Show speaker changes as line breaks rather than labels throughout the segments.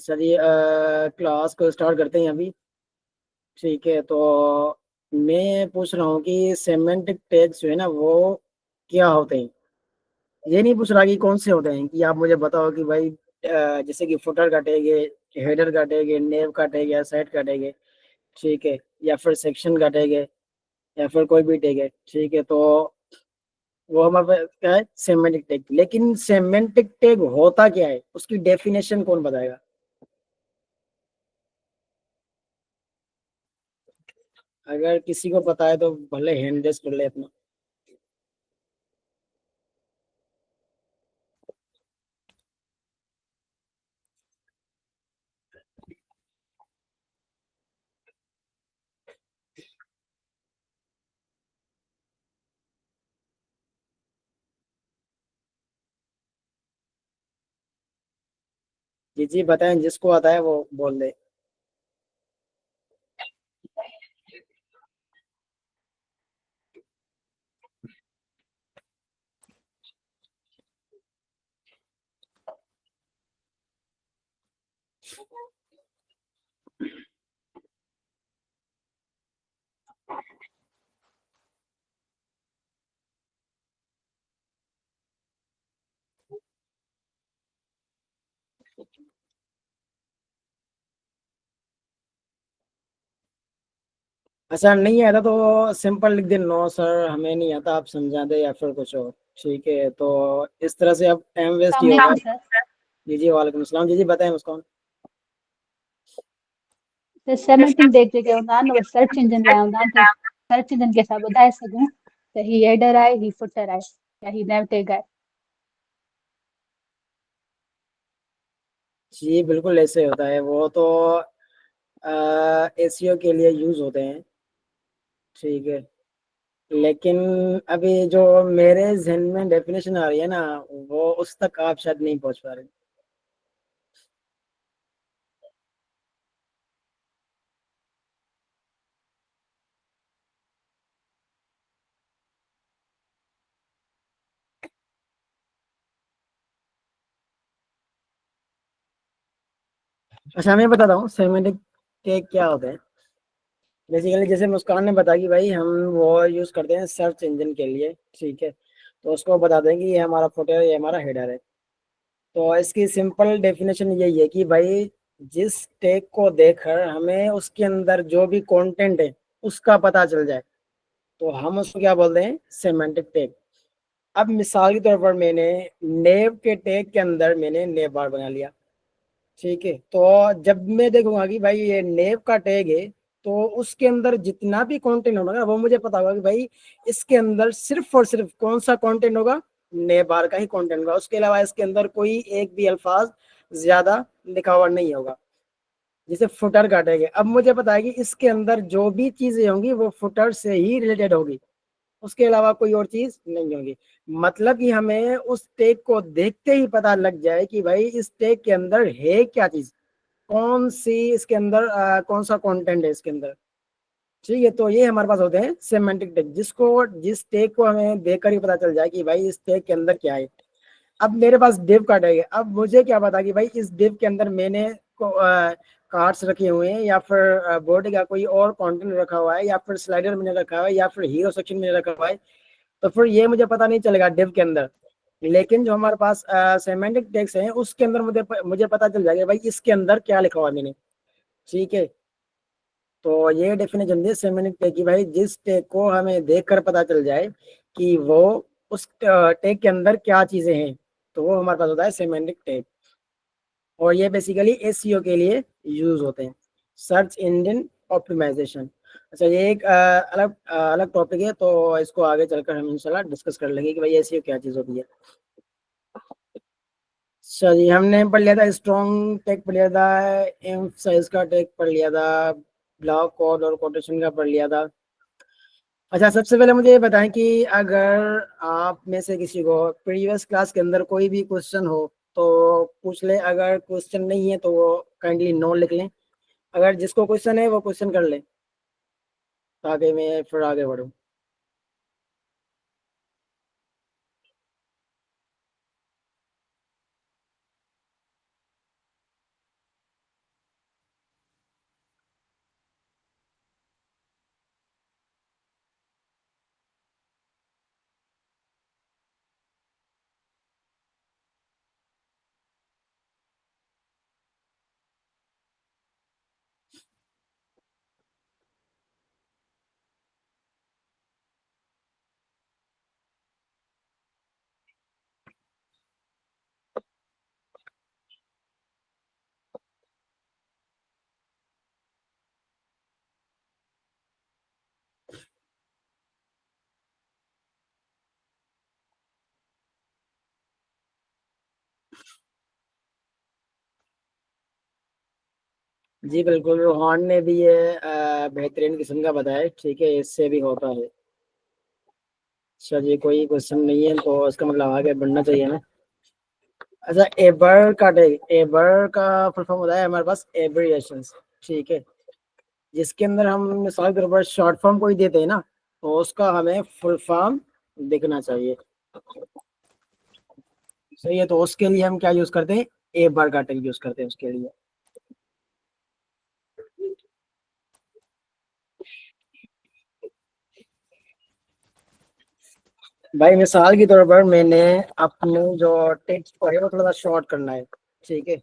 चलिए क्लास को स्टार्ट करते हैं अभी। ठीक है, तो मैं पूछ रहा हूँ कि सेमेंटिक टैग्स जो है ना वो क्या होते हैं। ये नहीं पूछ रहा कि कौन से होते हैं, कि आप मुझे बताओ कि भाई जैसे कि फुटर का टैग है, हेडर का टैग है, नेव का टैग है, साइड का टैग है। ठीक है, या फिर सेक्शन का टैग है, या फिर कोई भी टैग है। ठीक है, तो वो हमारे पास क्या है, सेमेंटिक टैग। लेकिन सेमेंटिक टैग होता क्या है, उसकी डेफिनेशन कौन बताएगा? अगर किसी को पता है तो भले हैंड रेस कर ले अपना। जी जी बताएं, जिसको आता है वो बोल दे। अच्छा, नहीं आता तो सिंपल लिख दे, नो सर हमें नहीं आता, आप समझा दे या फिर कुछ और। ठीक है, तो इस तरह से अब टाइम वेस्ट ही होगा।
अस्सलाम सर।
जी जी वालेकुम सलाम। जी जी बताएं उसको।
त सेमेंटिक देख जेके हूंदा आहिनि उहे सर्च इंजन लाइ हूंदा आहिनि, त सर्च इंजन खे असां ॿुधाए सघूं त ही हेडर आहे, ही फुटर आहे, या ही नेव टैग आहे।
जी बिल्कुल ऐसे होता है, वो तो एसीओ के लिए यूज होते हैं। ठीक है, लेकिन अभी जो मेरे जहन में डेफिनेशन आ रही है ना, वो उस तक आप शायद नहीं पहुंच पा रहे। अच्छा, मैं बताता हूँ सेमेंटिक टैग क्या होता है। बेसिकली जैसे मुस्कान ने बताया कि भाई हम वो यूज करते हैं सर्च इंजन के लिए। ठीक है, तो उसको बता देंगे ये हमारा फुटर है, ये हमारा हेडर है। तो इसकी सिंपल डेफिनेशन यही है कि भाई जिस टैग को देखकर हमें उसके अंदर जो भी कंटेंट है उसका पता चल जाए, तो हम उसको क्या बोलते हैं, सेमेंटिक टैग। अब मिसाल के तौर पर मैंने नेव के टैग के अंदर मैंने नेव बार बना लिया। ठीक है, तो जब मैं देखूंगा कि भाई ये नेव का टैग है, तो उसके अंदर जितना भी कंटेंट होगा ना वो मुझे पता होगा कि भाई इसके अंदर सिर्फ और सिर्फ कौन सा कंटेंट होगा, नेव बार का ही कंटेंट होगा। उसके अलावा इसके अंदर कोई एक भी अल्फाज ज्यादा लिखा हुआ नहीं होगा। जैसे फुटर का टैग है, अब मुझे पता है कि इसके अंदर जो भी चीजें होंगी वो फुटर से ही रिलेटेड होगी, उसके अलावा कोई और चीज नहीं होगी। मतलब कि हमें उस टैग को देखते ही पता लग जाए कि भाई इस टैग के अंदर है क्या चीज, कौन सी इसके अंदर कौन सा कंटेंट है इसके अंदर। ठीक है, तो ये हमारे पास होते हैं सेमेंटिक टैग, जिसको जिस टैग को हमें देखकर ही पता चल जाए कि भाई इस टैग के अंदर क्या है। अब मेरे पास डिव का टैग है, अब मुझे क्या पता कि भाई इस डिव के अंदर मैंने कार्ड्स रखे हुए हैं, या फिर बॉडी का कोई और कंटेंट रखा हुआ है, या फिर स्लाइडर मैंने रखा हुआ है, या फिर हीरो सेक्शन में रखा हुआ है। तो फिर ये मुझे पता नहीं चलेगा डिव के अंदर। लेकिन जो हमारे पास सेमेंटिक टैग्स हैं उसके अंदर मुझे मुझे पता चल जाएगा भाई इसके अंदर क्या लिखा हुआ है मैंने। ठीक है, तो ये डेफिनेशन दी सेमेंटिक टैग की, भाई जिस टैग को हमें देखकर पता चल जाए कि वो उस टैग के अंदर क्या चीजें हैं, तो वो हमारे पास होता है सेमेंटिक टैग। और ये बेसिकली एसईओ के लिए यूज होते हैं, सर्च इंजन ऑप्टिमाइजेशन। अच्छा, ये एक अलग अलग टॉपिक है, तो इसको आगे चलकर हम इंशाल्लाह डिस्कस कर लेंगे कि भाई एसईओ क्या चीज होती है। अच्छा जी, हमने पढ़ लिया था स्ट्रॉन्ग टैग, पढ़ लिया था एम्फसाइज का टैग, पढ़ लिया था ब्लॉक कोड और कोटेशन का पढ़ लिया था। अच्छा, सबसे पहले मुझे ये बताएं कि अगर आप में से किसी को प्रीवियस क्लास के अंदर कोई भी क्वेश्चन हो तो पूछ ले, अगर क्वेश्चन नहीं है तो वो काइंडली नो लिख लें। अगर जिसको क्वेश्चन है वो क्वेश्चन कर ले, ताकि मैं फिर आगे बढ़ूँ। जी बिल्कुल, रोहान ने भी ये बेहतरीन किस्म का बताया, ठीक है, इससे भी होता है। अच्छा जी, कोई क्वेश्चन नहीं है तो इसका मतलब आगे बढ़ना चाहिए ना। अच्छा, एबर का फुल फॉर्म होता है हमारे पास एब्रिएशंस, ठीक है, जिसके अंदर हम मिसाल के तौर पर शॉर्ट फॉर्म कोई देते हैं ना, तो उसका हमें फुल फॉर्म देखना चाहिए। सही है, तो उसके लिए हम क्या यूज करते हैं, एबर का टैग यूज करते हैं उसके लिए। भाई मिसाल के तौर पर मैंने अपने जो टेक्स्ट को है वो थोड़ा सा शॉर्ट करना है, ठीक है,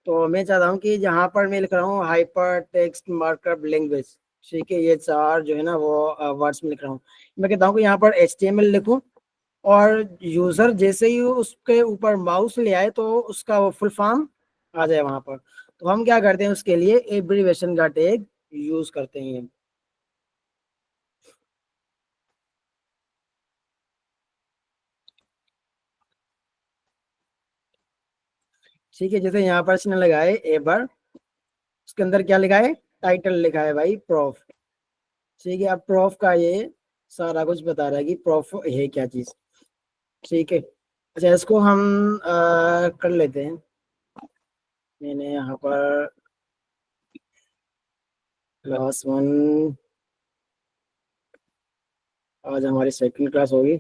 तो मैं चाहता हूँ कि जहाँ पर मैं लिख रहा हूँ हाइपर टेक्स्ट मार्कअप लैंग्वेज, ठीक है, ये चार जो है ना वो वर्ड्स में लिख रहा हूँ। मैं कहता हूँ कि यहाँ पर HTML लिखूँ, और यूजर जैसे ही उसके ऊपर माउस ले आए तो उसका वो फुल फॉर्म आ जाए वहां पर। तो हम क्या करते हैं उसके लिए एब्रीवेशन का टैग यूज करते हैं। ठीक है, जैसे यहाँ पर इसने लगाए एबर, उसके अंदर क्या लिखा है, टाइटल लिखा है भाई प्रोफ, ठीक है। अब प्रोफ का ये सारा कुछ बता रहा है कि प्रोफ है क्या चीज, ठीक है। अच्छा, इसको हम कर लेते हैं। मैंने यहाँ पर क्लास 1, आज हमारी सेकंड क्लास होगी।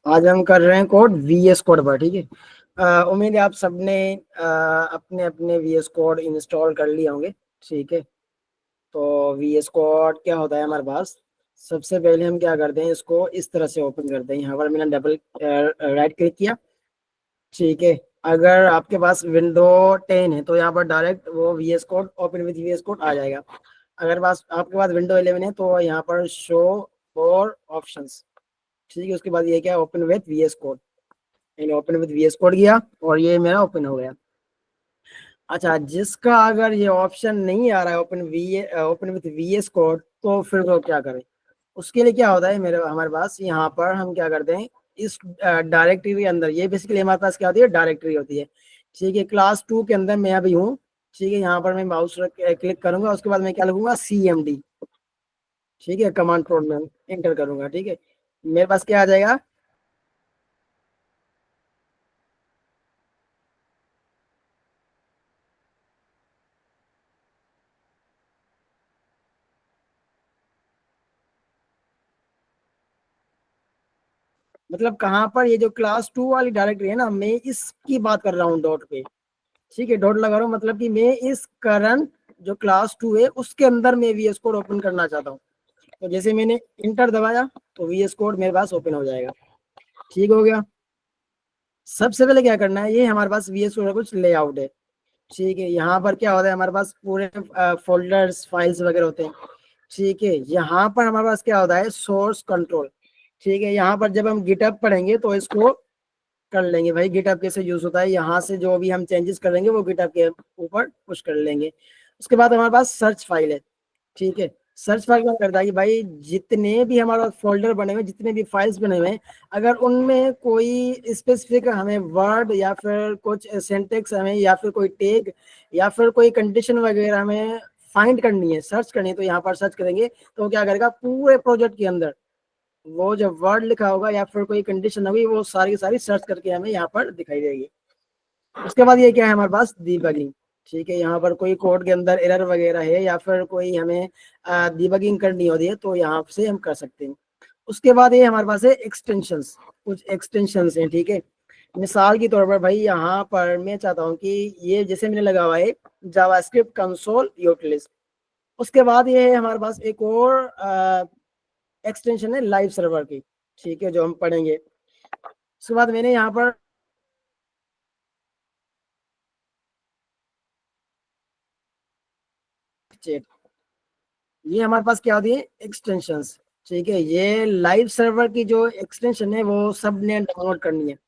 आज हम कर रहे हैं कोड VS कोड पर, ठीक है। उम्मीद है आप सबने अपने अपने VS कोड इंस्टॉल कर लिए होंगे, ठीक है। तो VS कोड क्या होता है हमारे पास, सबसे पहले हम क्या करते हैं, इसको इस तरह से ओपन करते हैं। यहाँ पर मैंने डबल राइट क्लिक किया, ठीक है। अगर आपके पास विंडो 10 है तो यहाँ पर डायरेक्ट वो VS code open with VS code आ जाएगा। अगर पास आपके पास विंडो 11 है तो यहाँ पर शो और ऑप्शंस, ठीक है, उसके बाद ये क्या, ओपन विद VS कोड। मैंने ओपन विद VS कोड किया और ये मेरा ओपन हो गया। अच्छा, जिसका अगर ये ऑप्शन नहीं आ रहा है ओपन विद VS कोड, तो फिर वो क्या करें, उसके लिए क्या होता है, मेरे हमारे पास यहाँ पर हम क्या करते हैं, इस डायरेक्टरी के अंदर, ये बेसिकली हमारे पास क्या होती है, डायरेक्टरी होती है, ठीक है। क्लास 2 के अंदर मैं अभी हूँ, ठीक है। यहाँ पर मैं माउस क्लिक करूंगा, उसके बाद मैं क्या लिखूंगा, CMD, ठीक है, कमांड प्रोम्प्ट में एंटर करूंगा, ठीक है। मेरे पास क्या आ जाएगा, मतलब कहाँ पर, ये जो क्लास 2 वाली डायरेक्टरी है ना, मैं इसकी बात कर रहा हूँ डॉट पे, ठीक है, डॉट लगा रहा हूँ, मतलब कि मैं इस करंट जो क्लास 2 है उसके अंदर मैं VS कोड ओपन करना चाहता हूँ। तो जैसे मैंने इंटर दबाया तो VS कोड मेरे पास ओपन हो जाएगा, ठीक हो गया। सबसे पहले क्या करना है, ये हमारे पास VS कोड का कुछ लेआउट है, ठीक है। यहाँ पर क्या होता है, हमारे पास पूरे फोल्डर्स फाइल्स वगैरह होते हैं, ठीक है। यहाँ पर हमारे पास क्या होता है, सोर्स कंट्रोल, ठीक है। यहाँ पर जब हम गिटअप पढ़ेंगे तो इसको कर लेंगे भाई, गिटअप कैसे यूज होता है, यहाँ से जो भी हम चेंजेस करेंगे वो गिटअप के ऊपर पुश कर लेंगे। उसके बाद हमारे पास सर्च फाइल है, ठीक है। सर्च फाइल क्या करता है कि भाई जितने भी हमारा फोल्डर बने हुए, जितने भी फाइल्स बने हुए हैं, अगर उनमें कोई स्पेसिफिक हमें वर्ड या फिर कुछ सिंटेक्स हमें, या फिर कोई टैग, या फिर कोई कंडीशन वगैरह हमें फाइंड करनी है, सर्च करनी है, तो यहाँ पर सर्च करेंगे तो क्या करेगा, पूरे प्रोजेक्ट के अंदर वो जो वर्ड लिखा होगा या फिर कोई कंडीशन होगी वो सारी की सारी सर्च करके हमें यहाँ पर दिखाई देगी। उसके बाद ये क्या है हमारे पास, डीबगिंग, ठीक है। यहाँ पर कोई कोड के अंदर एरर वगैरह है या फिर कोई हमें डीबगिंग करनी होती है तो यहाँ से हम कर सकते हैं। उसके बाद ये हमारे पास है एक्सटेंशंस, कुछ एक्सटेंशंस हैं, ठीक है। मिसाल के तौर पर भाई यहाँ पर मैं चाहता हूँ कि ये जैसे मैंने लगा हुआ है जावास्क्रिप्ट कंसोल यूटिलिटी, उसके बाद ये है हमारे पास एक और एक्सटेंशन है लाइव सर्वर की, ठीक है, जो हम पढ़ेंगे। उसके बाद मैंने यहाँ पर चेक, ये हमारे पास क्या होती है, एक्सटेंशंस, ठीक है। ये लाइव सर्वर की जो एक्सटेंशन है वो सब ने डाउनलोड करनी है।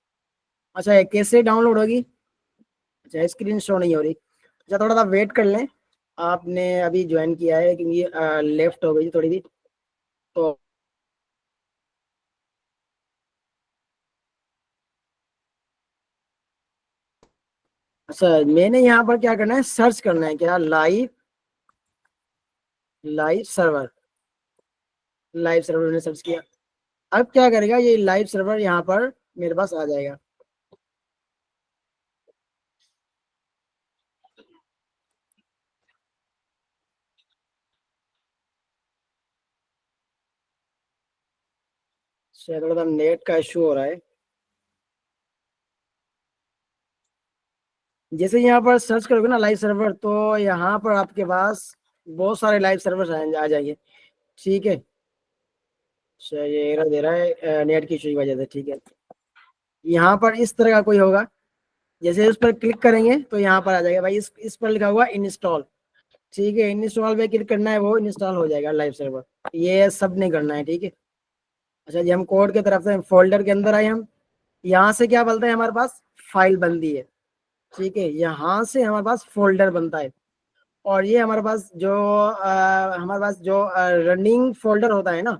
अच्छा, ये कैसे डाउनलोड होगी, अच्छा स्क्रीन शो नहीं हो रही, अच्छा थोड़ा सा वेट कर लें, आपने अभी ज्वाइन किया है क्योंकि लेफ्ट हो गई थोड़ी सी, तो अच्छा, मैंने यहाँ पर क्या करना है, सर्च करना है क्या, live, live server, live server मैंने सर्च किया। अब क्या करेगा ये लाइव सर्वर, यहाँ पर मेरे पास आ जाएगा। शायद थोड़ा सा नेट का इशू हो रहा है। जैसे यहाँ पर सर्च करोगे ना लाइव सर्वर, तो यहाँ पर आपके पास बहुत सारे लाइव सर्वर आ जाएंगे। ठीक है। अच्छा, ये एरर दे रहा है नेट की इशू की वजह से। ठीक है, यहाँ पर इस तरह का कोई होगा, जैसे उस पर क्लिक करेंगे तो यहाँ पर आ जाएगा भाई, इस पर लिखा हुआ इंस्टॉल। ठीक है, इंस्टॉल पे क्लिक करना है, वो इंस्टॉल हो जाएगा लाइव सर्वर। ये सब नहीं करना है। ठीक है। अच्छा जी, हम कोड की तरफ से फोल्डर के अंदर आए हम। यहाँ से क्या बोलते हैं, हमारे पास फाइल बनती है। ठीक है, यहाँ से हमारे पास फोल्डर बनता है। और ये हमारे पास जो रनिंग फोल्डर होता है ना,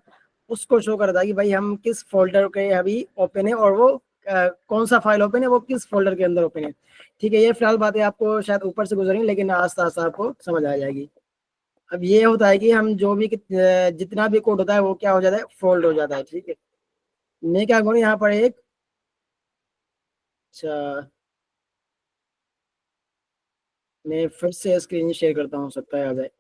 उसको शो करता है कि भाई हम किस फोल्डर के अभी ओपन है, और वो कौन सा फाइल ओपन है, वो किस फोल्डर के अंदर ओपन है। ठीक है, ये फिलहाल बातें आपको शायद ऊपर से गुजरेंगी, लेकिन आस्ते आस्ते आपको समझ आ जाएगी। अब ये होता है कि हम जो भी जितना भी कोड होता है वो क्या हो जाता है, फोल्ड हो जाता है। ठीक है, मैं क्या करूँ यहाँ पर एक, अच्छा, मैं फिर से स्क्रीन शेयर करता हूँ, हो सकता है आ जाए।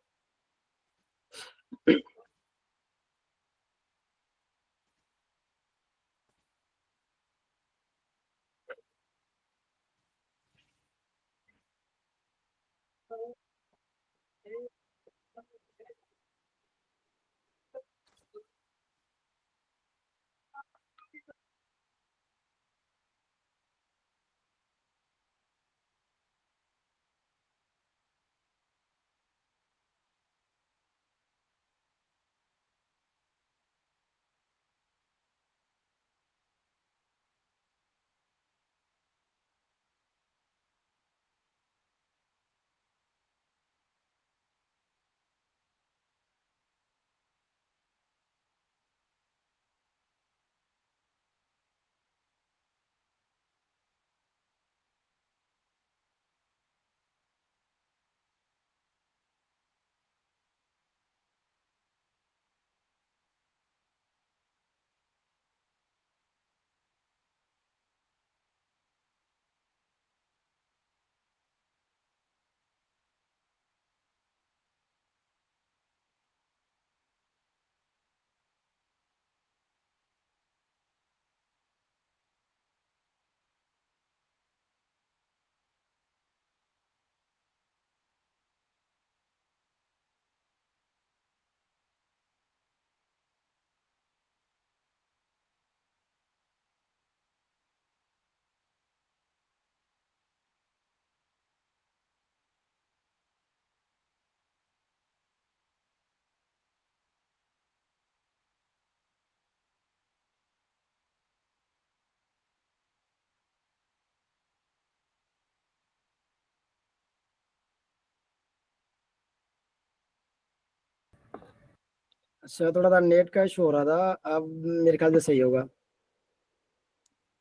अच्छा, थोड़ा सा नेट का इशू हो रहा था, अब मेरे ख्याल से सही होगा।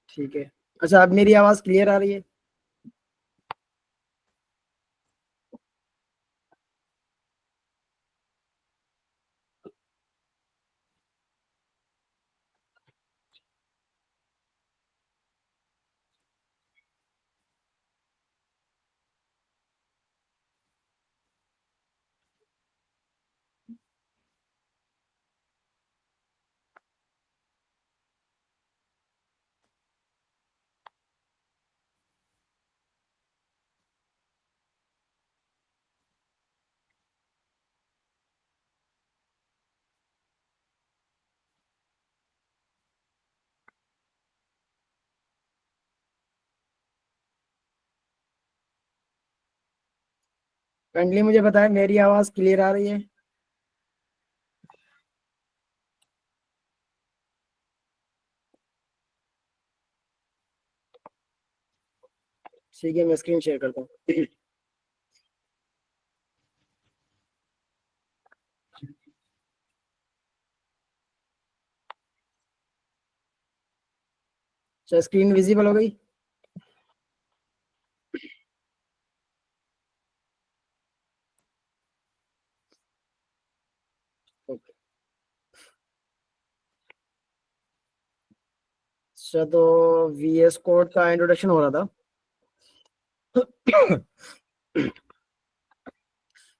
ठीक है। अच्छा, अब मेरी आवाज़ क्लियर आ रही है? काइंडली मुझे बताएं, मेरी आवाज़ क्लियर आ रही है? ठीक है, मैं स्क्रीन शेयर करता हूँ। अच्छा, स्क्रीन विजिबल हो गई? अच्छा, तो VS कोड का इंट्रोडक्शन हो रहा था।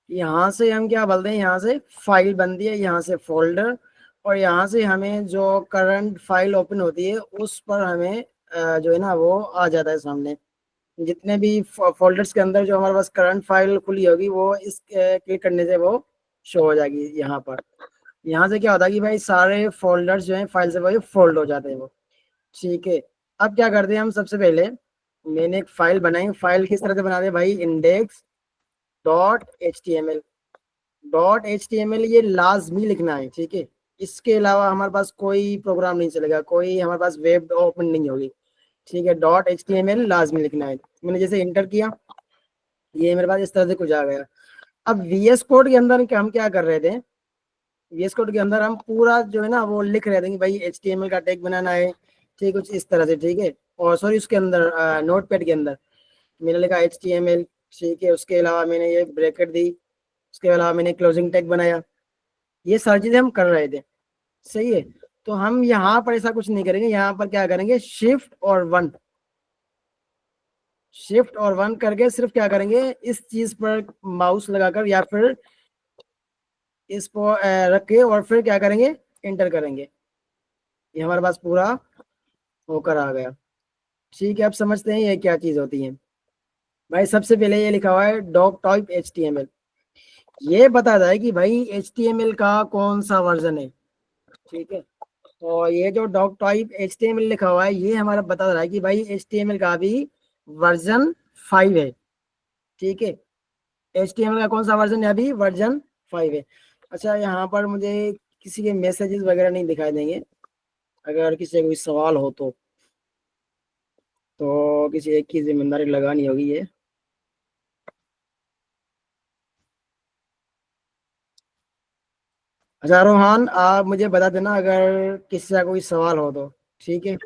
यहाँ से हम क्या बोलते हैं, यहाँ से फाइल बनती है, यहाँ से फोल्डर, और यहाँ से हमें जो करंट फाइल ओपन होती है उस पर हमें जो है ना वो आ जाता है सामने। जितने भी फोल्डर्स के अंदर जो हमारे पास करंट फाइल खुली होगी वो इस क्लिक करने से वो शो हो जाएगी यहाँ पर। यहाँ से क्या होता है कि भाई सारे फोल्डर्स जो हैं फाइल से वही फोल्ड हो जाते हैं वो। ठीक है, अब क्या करते हैं हम, सबसे पहले मैंने एक फाइल बनाई। फाइल किस तरह से बना दे भाई, index dot H T M L. Dot H T M L ये लाजमी लिखना है, ठीक है। इसके अलावा हमारे पास कोई प्रोग्राम नहीं चलेगा, कोई हमारे पास वेब ओपन नहीं होगी, ठीक है। Dot H T M L लाजमी लिखना है। मैंने जैसे इंटर किया, ये मेरे पास इस तरह से कुछ आ गया। अब VS कोड के अंदर हम क्या कर रहे थे, VS कोड के अंदर हम पूरा जो है ना वो लिख रहे थे कि भाई HTML का टैग बनाना है, ठीक, कुछ इस तरह से, ठीक है। और सॉरी, उसके अंदर नोट पैड के अंदर मैंने लिखा HTML, ठीक है। उसके अलावा मैंने ये ब्रैकेट दी, उसके अलावा मैंने क्लोजिंग टैग बनाया। ये सारी चीजें हम कर रहे थे, सही है। तो हम यहाँ पर ऐसा कुछ नहीं करेंगे, यहाँ पर क्या करेंगे, शिफ्ट और वन करके सिर्फ क्या करेंगे, इस चीज पर माउस लगाकर या फिर इसको रख के और फिर क्या करेंगे, एंटर करेंगे। ये हमारे पास पूरा होकर आ गया, ठीक है। अब समझते हैं ये क्या चीज होती है। भाई सबसे पहले ये लिखा हुआ है डॉक टाइप HTML। ये बताता है कि भाई HTML का कौन सा वर्जन है, ठीक है। तो ये जो डॉक टाइप HTML लिखा हुआ है ये हमारा बता रहा है कि भाई HTML का भी वर्जन 5 है, ठीक है। HTML का कौन सा वर्जन है, अभी वर्जन 5 है। अच्छा, यहाँ पर मुझे किसी के मैसेजेस वगैरह नहीं दिखाई देंगे, अगर किसी को कोई सवाल हो तो किसी एक की जिम्मेदारी लगानी होगी ये। अच्छा रोहान, आप मुझे बता देना अगर किसी का कोई सवाल हो तो, ठीक है।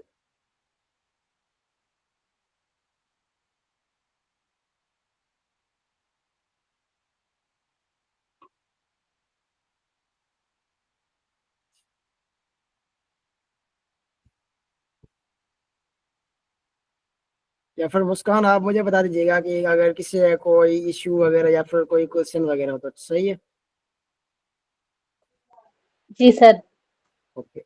या फिर मुस्कान, आप मुझे बता दीजिएगा कि अगर किसी का कोई इश्यू वगैरह या फिर कोई क्वेश्चन वगैरह हो तो, सही है।
जी सर।
ओके।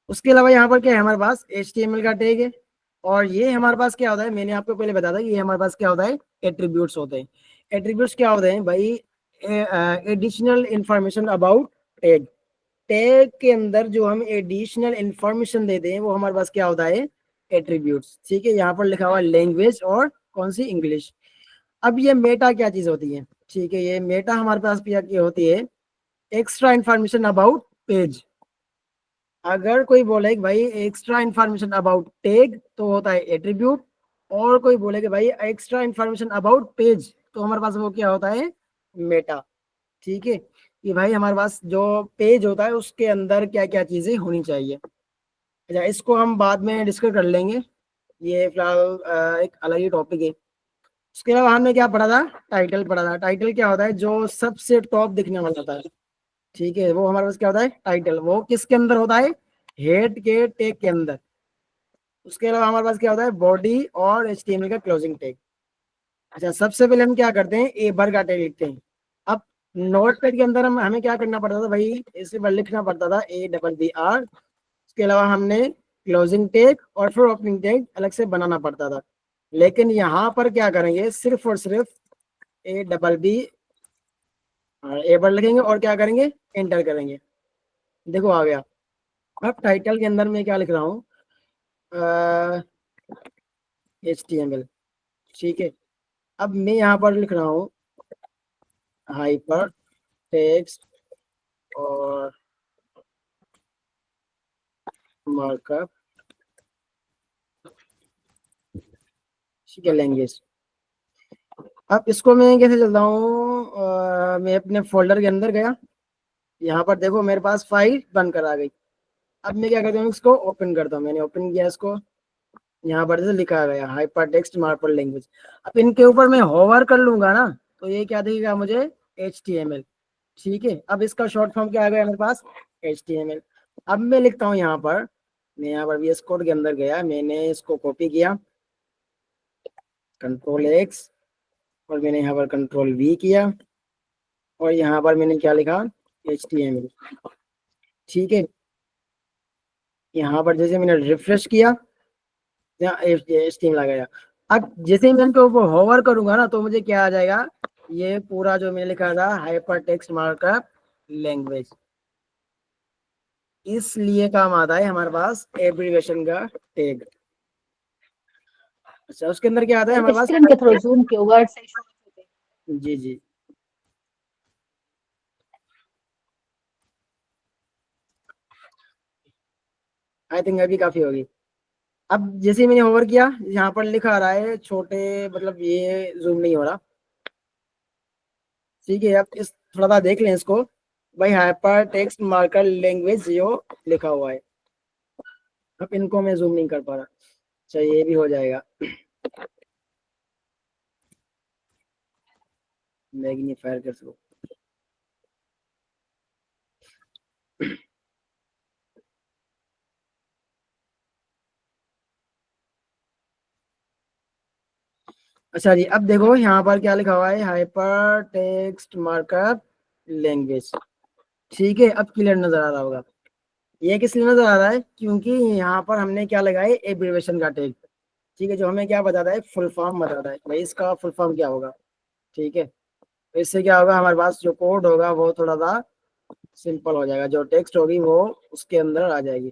उसके अलावा यहाँ पर क्या है, हमारे पास HTML का टैग है। और ये हमारे पास क्या होता है, मैंने आपको पहले बताया था कि ये हमारे पास क्या होता है, एट्रीब्यूट्स होते हैं। एट्रीब्यूट्स क्या होते हैं भाई, additional information about tag. Tag के अंदर जो हम एडिशनल इंफॉर्मेशन देते हैं वो हमारे पास क्या होता है, एट्रीब्यूट्स, ठीक है। यहाँ पर लिखा हुआ लैंग्वेज और कौन सी, इंग्लिश। अब ये मेटा क्या चीज होती है, ठीक है। ये मेटा हमारे पास क्या होती है, एक्स्ट्रा इंफॉर्मेशन अबाउट पेज। अगर कोई बोले कि भाई एक्स्ट्रा इंफॉर्मेशन अबाउट टैग तो होता है एट्रीब्यूट, और कोई बोले कि भाई एक्स्ट्रा इंफॉर्मेशन अबाउट पेज तो हमारे पास वो क्या होता है, मेटा, ठीक है। कि भाई हमारे पास जो पेज होता है उसके अंदर क्या क्या चीजें होनी चाहिए। अच्छा, इसको हम बाद में डिस्कस कर लेंगे, ये फिलहाल एक अलग ही टॉपिक है। उसके अलावा हमने क्या पढ़ा था, टाइटल पढ़ा था। टाइटल क्या होता है, जो सबसे टॉप दिखने वाला होता है, ठीक है, वो हमारे पास क्या होता है, टाइटल। वो किसके अंदर होता है, हेड के टैग के अंदर। उसके अलावा हमारे पास क्या होता है, बॉडी और HTML का क्लोजिंग टैग। अच्छा, सबसे पहले हम क्या करते हैं, ए भर का टैग लिखते हैं। अब नोट पैड के अंदर हमें क्या करना पड़ता था भाई, इसे पर लिखना पड़ता था ABBR। उसके अलावा हमने क्लोजिंग टैग और फिर ओपनिंग टैग अलग से बनाना पड़ता था। लेकिन यहाँ पर क्या करेंगे, सिर्फ और सिर्फ ABB ए पर लिखेंगे और क्या करेंगे, एंटर करेंगे। देखो आ गया। अब टाइटल के अंदर मैं क्या लिख रहा हूँ, HTML, ठीक है। अब मैं यहाँ पर लिख रहा हूँ हाइपर टेक्स्ट और मार्कअप, ठीक है, लैंग्वेज। अब इसको मैं कैसे चलता हूँ, मैं अपने फोल्डर के अंदर गया, यहाँ पर देखो मेरे पास फाइल बनकर आ गई। अब मैं क्या करता हूँ, इसको ओपन करता हूँ। मैंने ओपन किया इसको, यहाँ पर जैसे लिखा गया हाइपर टेक्स्ट मार्कअप लैंग्वेज। अब इनके ऊपर मैं होवर कर लूंगा ना तो ये क्या देगा मुझे, HTML। ठीक है, अब इसका शॉर्ट फॉर्म क्या आ गया मेरे पास, HTML। अब मैं लिखता हूँ यहाँ पर, मैं यहाँ पर VS कोड के अंदर गया, मैंने इसको कॉपी किया, Ctrl+X, और मैंने यहाँ पर Ctrl+V किया, और यहाँ पर मैंने क्या लिखा, HTML। ठीक है, यहाँ पर जैसे मैंने रिफ्रेश किया, यहाँ HTML आ गया। अब जैसे ही मैं इनके ऊपर होवर करूंगा ना, तो मुझे क्या आ जाएगा, ये पूरा जो मैंने लिखा था हाइपर टेक्स्ट मार्कअप लैंग्वेज। इसलिए काम आता है हमारे पास एब्रीविएशन का टैग। अच्छा, उसके अंदर क्या आता है हमारे पास,
स्क्रीन के थ्रू जूम के वर्ड से शो होते हैं।
जी जी, आई थिंक अभी काफी होगी। अब जैसे ही मैंने होवर किया, यहाँ पर लिखा आ रहा है छोटे, मतलब ये जूम नहीं हो रहा। ठीक है, अब इस थोड़ा सा देख लें इसको, भाई हाइपर टेक्स्ट मार्कर लैंग्वेज जो लिखा हुआ है। अब इनको मैं जूम नहीं कर पा रहा, अच्छा ये भी हो जाएगा, मैग्नीफायर कर थ्रू। अच्छा जी, अब देखो यहाँ पर क्या लिखा हुआ है, हाइपर टेक्स्ट मार्कअप लैंग्वेज। ठीक है, अब क्लियर नजर आ रहा होगा। ये किस लिए नजर आ रहा है, क्योंकि यहाँ पर हमने क्या लगाया, एब्रिविएशन का टैग। ठीक है, जो हमें क्या बताता है, फुल फॉर्म बताता है, भाई इसका फुल फॉर्म क्या होगा। ठीक है, तो इससे क्या होगा, हमारे पास जो कोड होगा वो थोड़ा सा सिंपल हो जाएगा, जो टेक्स्ट होगी वो उसके अंदर आ जाएगी।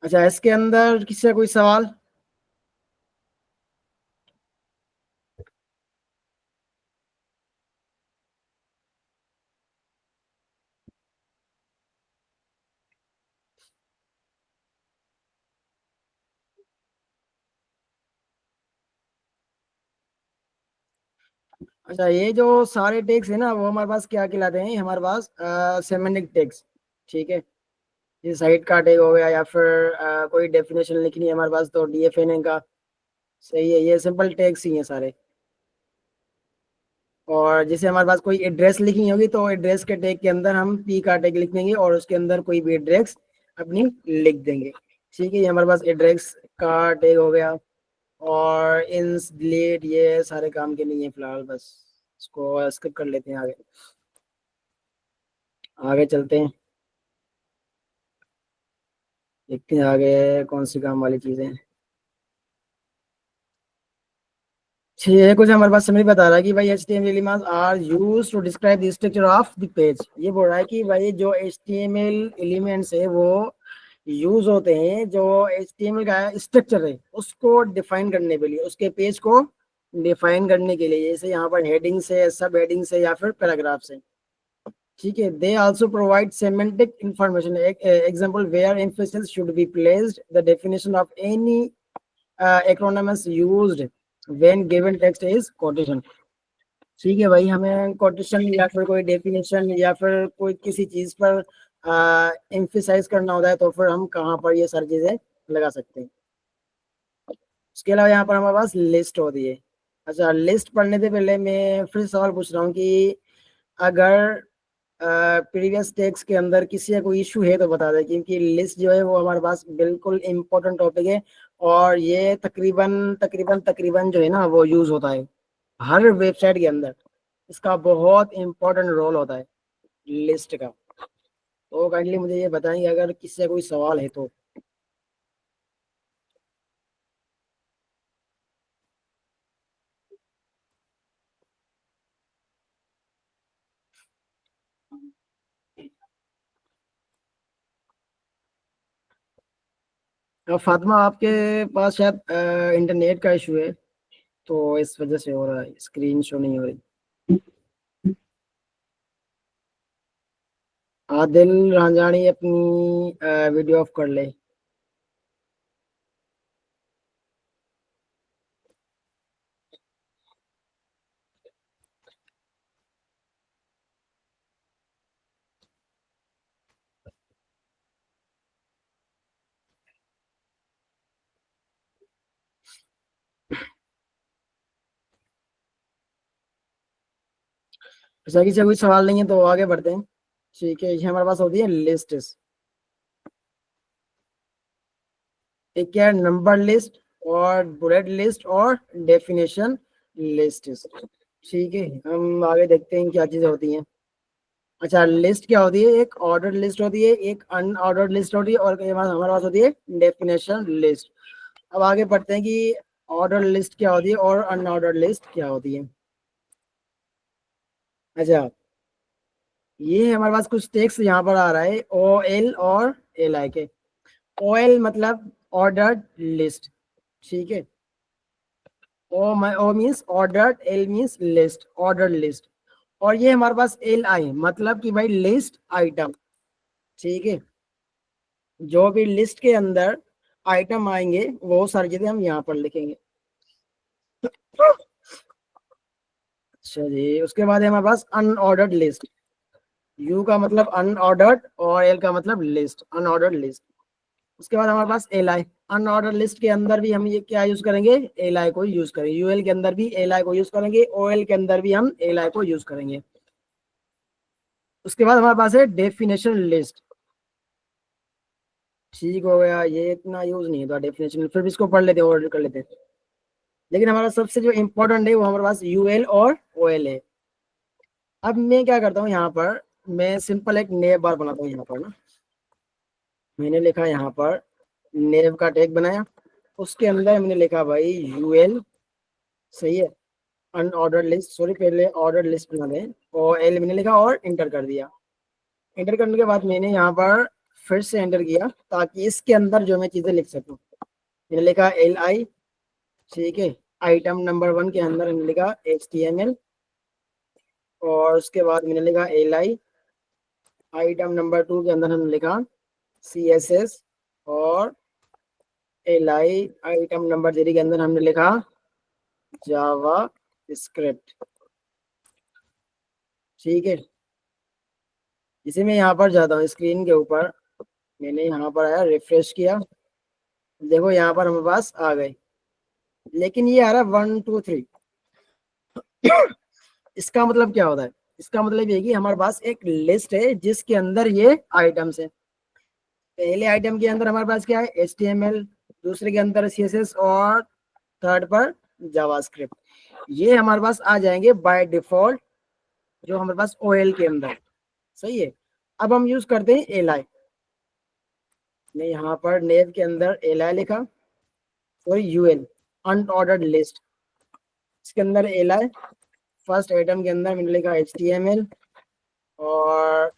अच्छा, इसके अंदर किसी का कोई सवाल। अच्छा, ये जो सारे टैग्स है ना, वो हमारे पास क्या कहलाते हैं, हमारे पास सेमेंटिक टैग्स। ठीक है, ये साइट का टैग हो गया, या फिर कोई डेफिनेशन लिखनी है हमारे पास, तो DFN का। सही है, ये सिंपल टैग्स ही हैं सारे। और जैसे हमारे पास कोई एड्रेस लिखनी होगी, तो एड्रेस के टैग के अंदर हम P का टैग लिख देंगे, और उसके अंदर कोई भी एड्रेस अपनी लिख देंगे। ठीक है, ये हमारे पास एड्रेस का टैग हो गया। और इंस डिलीट ये सारे काम के नहीं है फिलहाल, बस इसको स्किप कर लेते हैं, आगे आगे चलते हैं, देखते हैं आगे कौन सी काम वाली चीजें हैं। ये कुछ हमारे पास समरी बता रहा है कि भाई HTML elements are used to describe the structure of the page. ये बोल रहा है कि भाई जो HTML एलिमेंट्स है वो यूज होते हैं, जो HTML का स्ट्रक्चर है उसको डिफाइन करने के लिए, उसके पेज को डिफाइन करने के लिए, जैसे यहाँ पर हेडिंग्स है, सब हेडिंग्स है, या फिर पैराग्राफ्स है। ठीक है, they also provide semantic information, example where emphasis should be placed, the definition of any acronyms used when given text is quotation. ठीक है भाई, हमें कोटेशन या फिर कोई डेफिनेशन या फिर कोई किसी चीज पर एम्फेसाइज करना होता है, तो फिर हम कहाँ पर ये सारी चीजें लगा सकते हैं। उसके अलावा यहाँ पर हमारे पास लिस्ट होती है। अच्छा, लिस्ट पढ़ने से पहले मैं फिर सवाल पूछ रहा हूँ कि अगर प्रीवियस टेक्स्ट के अंदर किसी का कोई इशू है तो बता दें, क्योंकि लिस्ट जो है वो हमारे पास बिल्कुल इम्पोर्टेंट टॉपिक है, और ये तकरीबन तकरीबन तकरीबन जो है ना वो यूज होता है हर वेबसाइट के अंदर। इसका बहुत इम्पोर्टेंट रोल होता है लिस्ट का। तो काइंडली मुझे ये बताएंगे अगर किसी का कोई सवाल है तो। फातिमा, आपके पास शायद इंटरनेट का इशू है, तो इस वजह से हो रहा है, स्क्रीन शो नहीं हो रही। आदिल रांझानी अपनी वीडियो ऑफ कर ले। ऐसा किसी कोई सवाल नहीं है तो आगे बढ़ते हैं। ठीक है, ये हमारे पास होती है लिस्ट। एक क्या है, नंबर लिस्ट और बुलेट लिस्ट और डेफिनेशन लिस्ट। ठीक है, हम आगे देखते हैं क्या चीजें होती हैं। अच्छा, लिस्ट क्या होती है, एक ऑर्डर लिस्ट होती है, एक अनऑर्डर्ड लिस्ट होती है, और हमारे पास होती है डेफिनेशन लिस्ट। अब आगे पढ़ते हैं कि ऑर्डर लिस्ट क्या होती है और अनऑर्डर्ड लिस्ट क्या होती है। अच्छा, ये हमारे पास कुछ टेक्स्ट यहाँ पर आ रहा है, ओ एल और एल आई के। ओ एल मतलब ऑर्डर्ड लिस्ट। ठीक है, O means ordered, L means list, ordered list. और ये हमारे पास एल आई मतलब कि भाई लिस्ट आइटम। ठीक है, जो भी लिस्ट के अंदर आइटम आएंगे वो सारी चीजें हम यहाँ पर लिखेंगे। अच्छा जी, उसके बाद है हमारे पास अनऑर्डर्ड लिस्ट। यू का मतलब अनऑर्डर्ड और एल का मतलब लिस्ट, अनऑर्डर्ड लिस्ट। उसके बाद हमारे पास एल आई। अनऑर्डर लिस्ट के अंदर भी हम ये क्या यूज करेंगे, एल आई को यूज करेंगे। यूएल के अंदर भी एल आई को यूज करेंगे, ओएल के अंदर भी हम एल आई को यूज करेंगे। उसके बाद हमारे पास है डेफिनेशन लिस्ट। ठीक हो गया, ये इतना यूज नहीं था डेफिनेशन, फिर भी इसको पढ़ लेते हैं, ऑर्डर कर लेते हैं। लेकिन हमारा सबसे जो इंपॉर्टेंट है वो हमारे पास यूएल और ओएल है। अब मैं क्या करता हूँ यहाँ पर, मैं सिंपल एक नेव बार बनाता हूँ यहाँ पर ना। मैंने लिखा यहाँ पर नेव का टैग बनाया, उसके अंदर मैंने लिखा भाई यूएल। सही है, अनऑर्डर्ड लिस्ट, सॉरी पहले ऑर्डर लिस्ट बना दें, और एल मैंने लिखा और इंटर कर दिया। इंटर करने के बाद मैंने यहाँ पर फिर से एंटर किया ताकि इसके अंदर जो मैं चीजें लिख सकूँ। मैंने लिखा एल आई। ठीक है, आइटम नंबर 1 के अंदर मैंने लिखा HTML, और उसके बाद मैंने लिखा एल आई। आइटम नंबर 2 के अंदर हमने लिखा CSS, और एल आई आइटम नंबर 3 के अंदर हमने लिखा जावा स्क्रिप्ट। ठीक है, इसे मैं यहाँ पर जाता हूँ स्क्रीन के ऊपर, मैंने यहाँ पर आया, रिफ्रेश किया, देखो यहाँ पर हमारे पास आ गए। लेकिन ये आ रहा है 1 2 3। इसका मतलब क्या होता है, इसका मतलब ये कि हमारे पास एक लिस्ट है जिसके अंदर ये आइटम्स है। पहले आइटम के अंदर हमारे पास क्या है, HTML, दूसरे के अंदर CSS, और थर्ड पर जावास्क्रिप्ट। ये हमारे पास आ जाएंगे बाय डिफॉल्ट जो हमारे पास OL के अंदर। सही है, अब हम यूज करते हैं एल आई। मैं यहाँ पर नेव के अंदर एल आई लिखा, और यूएल अनऑर्डर्ड लिस्ट, इसके अंदर एल आई। फर्स्ट आइटम के अंदर मैंने लिखा HTML, और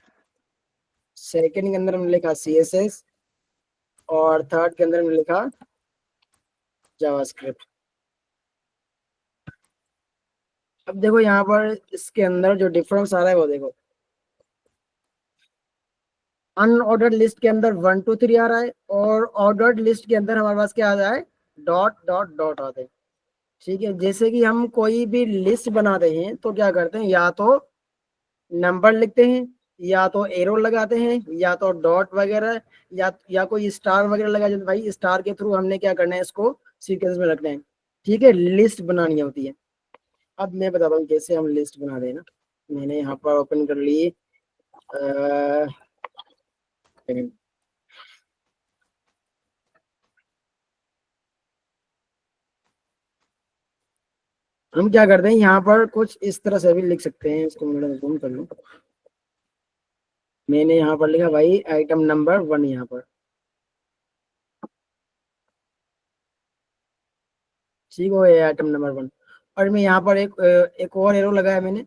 सेकंड के अंदर मैंने लिखा CSS, और थर्ड के अंदर मैंने लिखा जावास्क्रिप्ट। अब देखो यहाँ पर इसके अंदर जो डिफरेंस आ रहा है वो देखो, अनऑर्डर्ड लिस्ट के अंदर 1 2 3 आ रहा है, और ऑर्डर्ड लिस्ट के अंदर हमारे पास क्या आ रहा है, डॉट डॉट डॉट आते हैं। ठीक है, जैसे कि हम कोई भी लिस्ट बनाते हैं तो क्या करते हैं, या तो नंबर लिखते हैं, या तो एरो लगाते हैं, या तो डॉट वगैरह, या कोई स्टार वगैरह लगा देते हैं। भाई स्टार के थ्रू हमने क्या करना है, इसको सीक्वेंस में रखना है। ठीक है, लिस्ट बनानी होती है। अब मैं बताता हूँ कैसे हम लिस्ट बना रहे हैं ना। मैंने यहाँ पर ओपन कर ली, हम क्या करते हैं यहाँ पर कुछ इस तरह से भी लिख सकते हैं, इसको मैं जूम कर लूँ। मैंने यहाँ पर लिखा भाई आइटम नंबर 1 यहाँ पर। ठीक हो गया आइटम नंबर 1, और मैं यहाँ पर एक और एरो लगाया मैंने,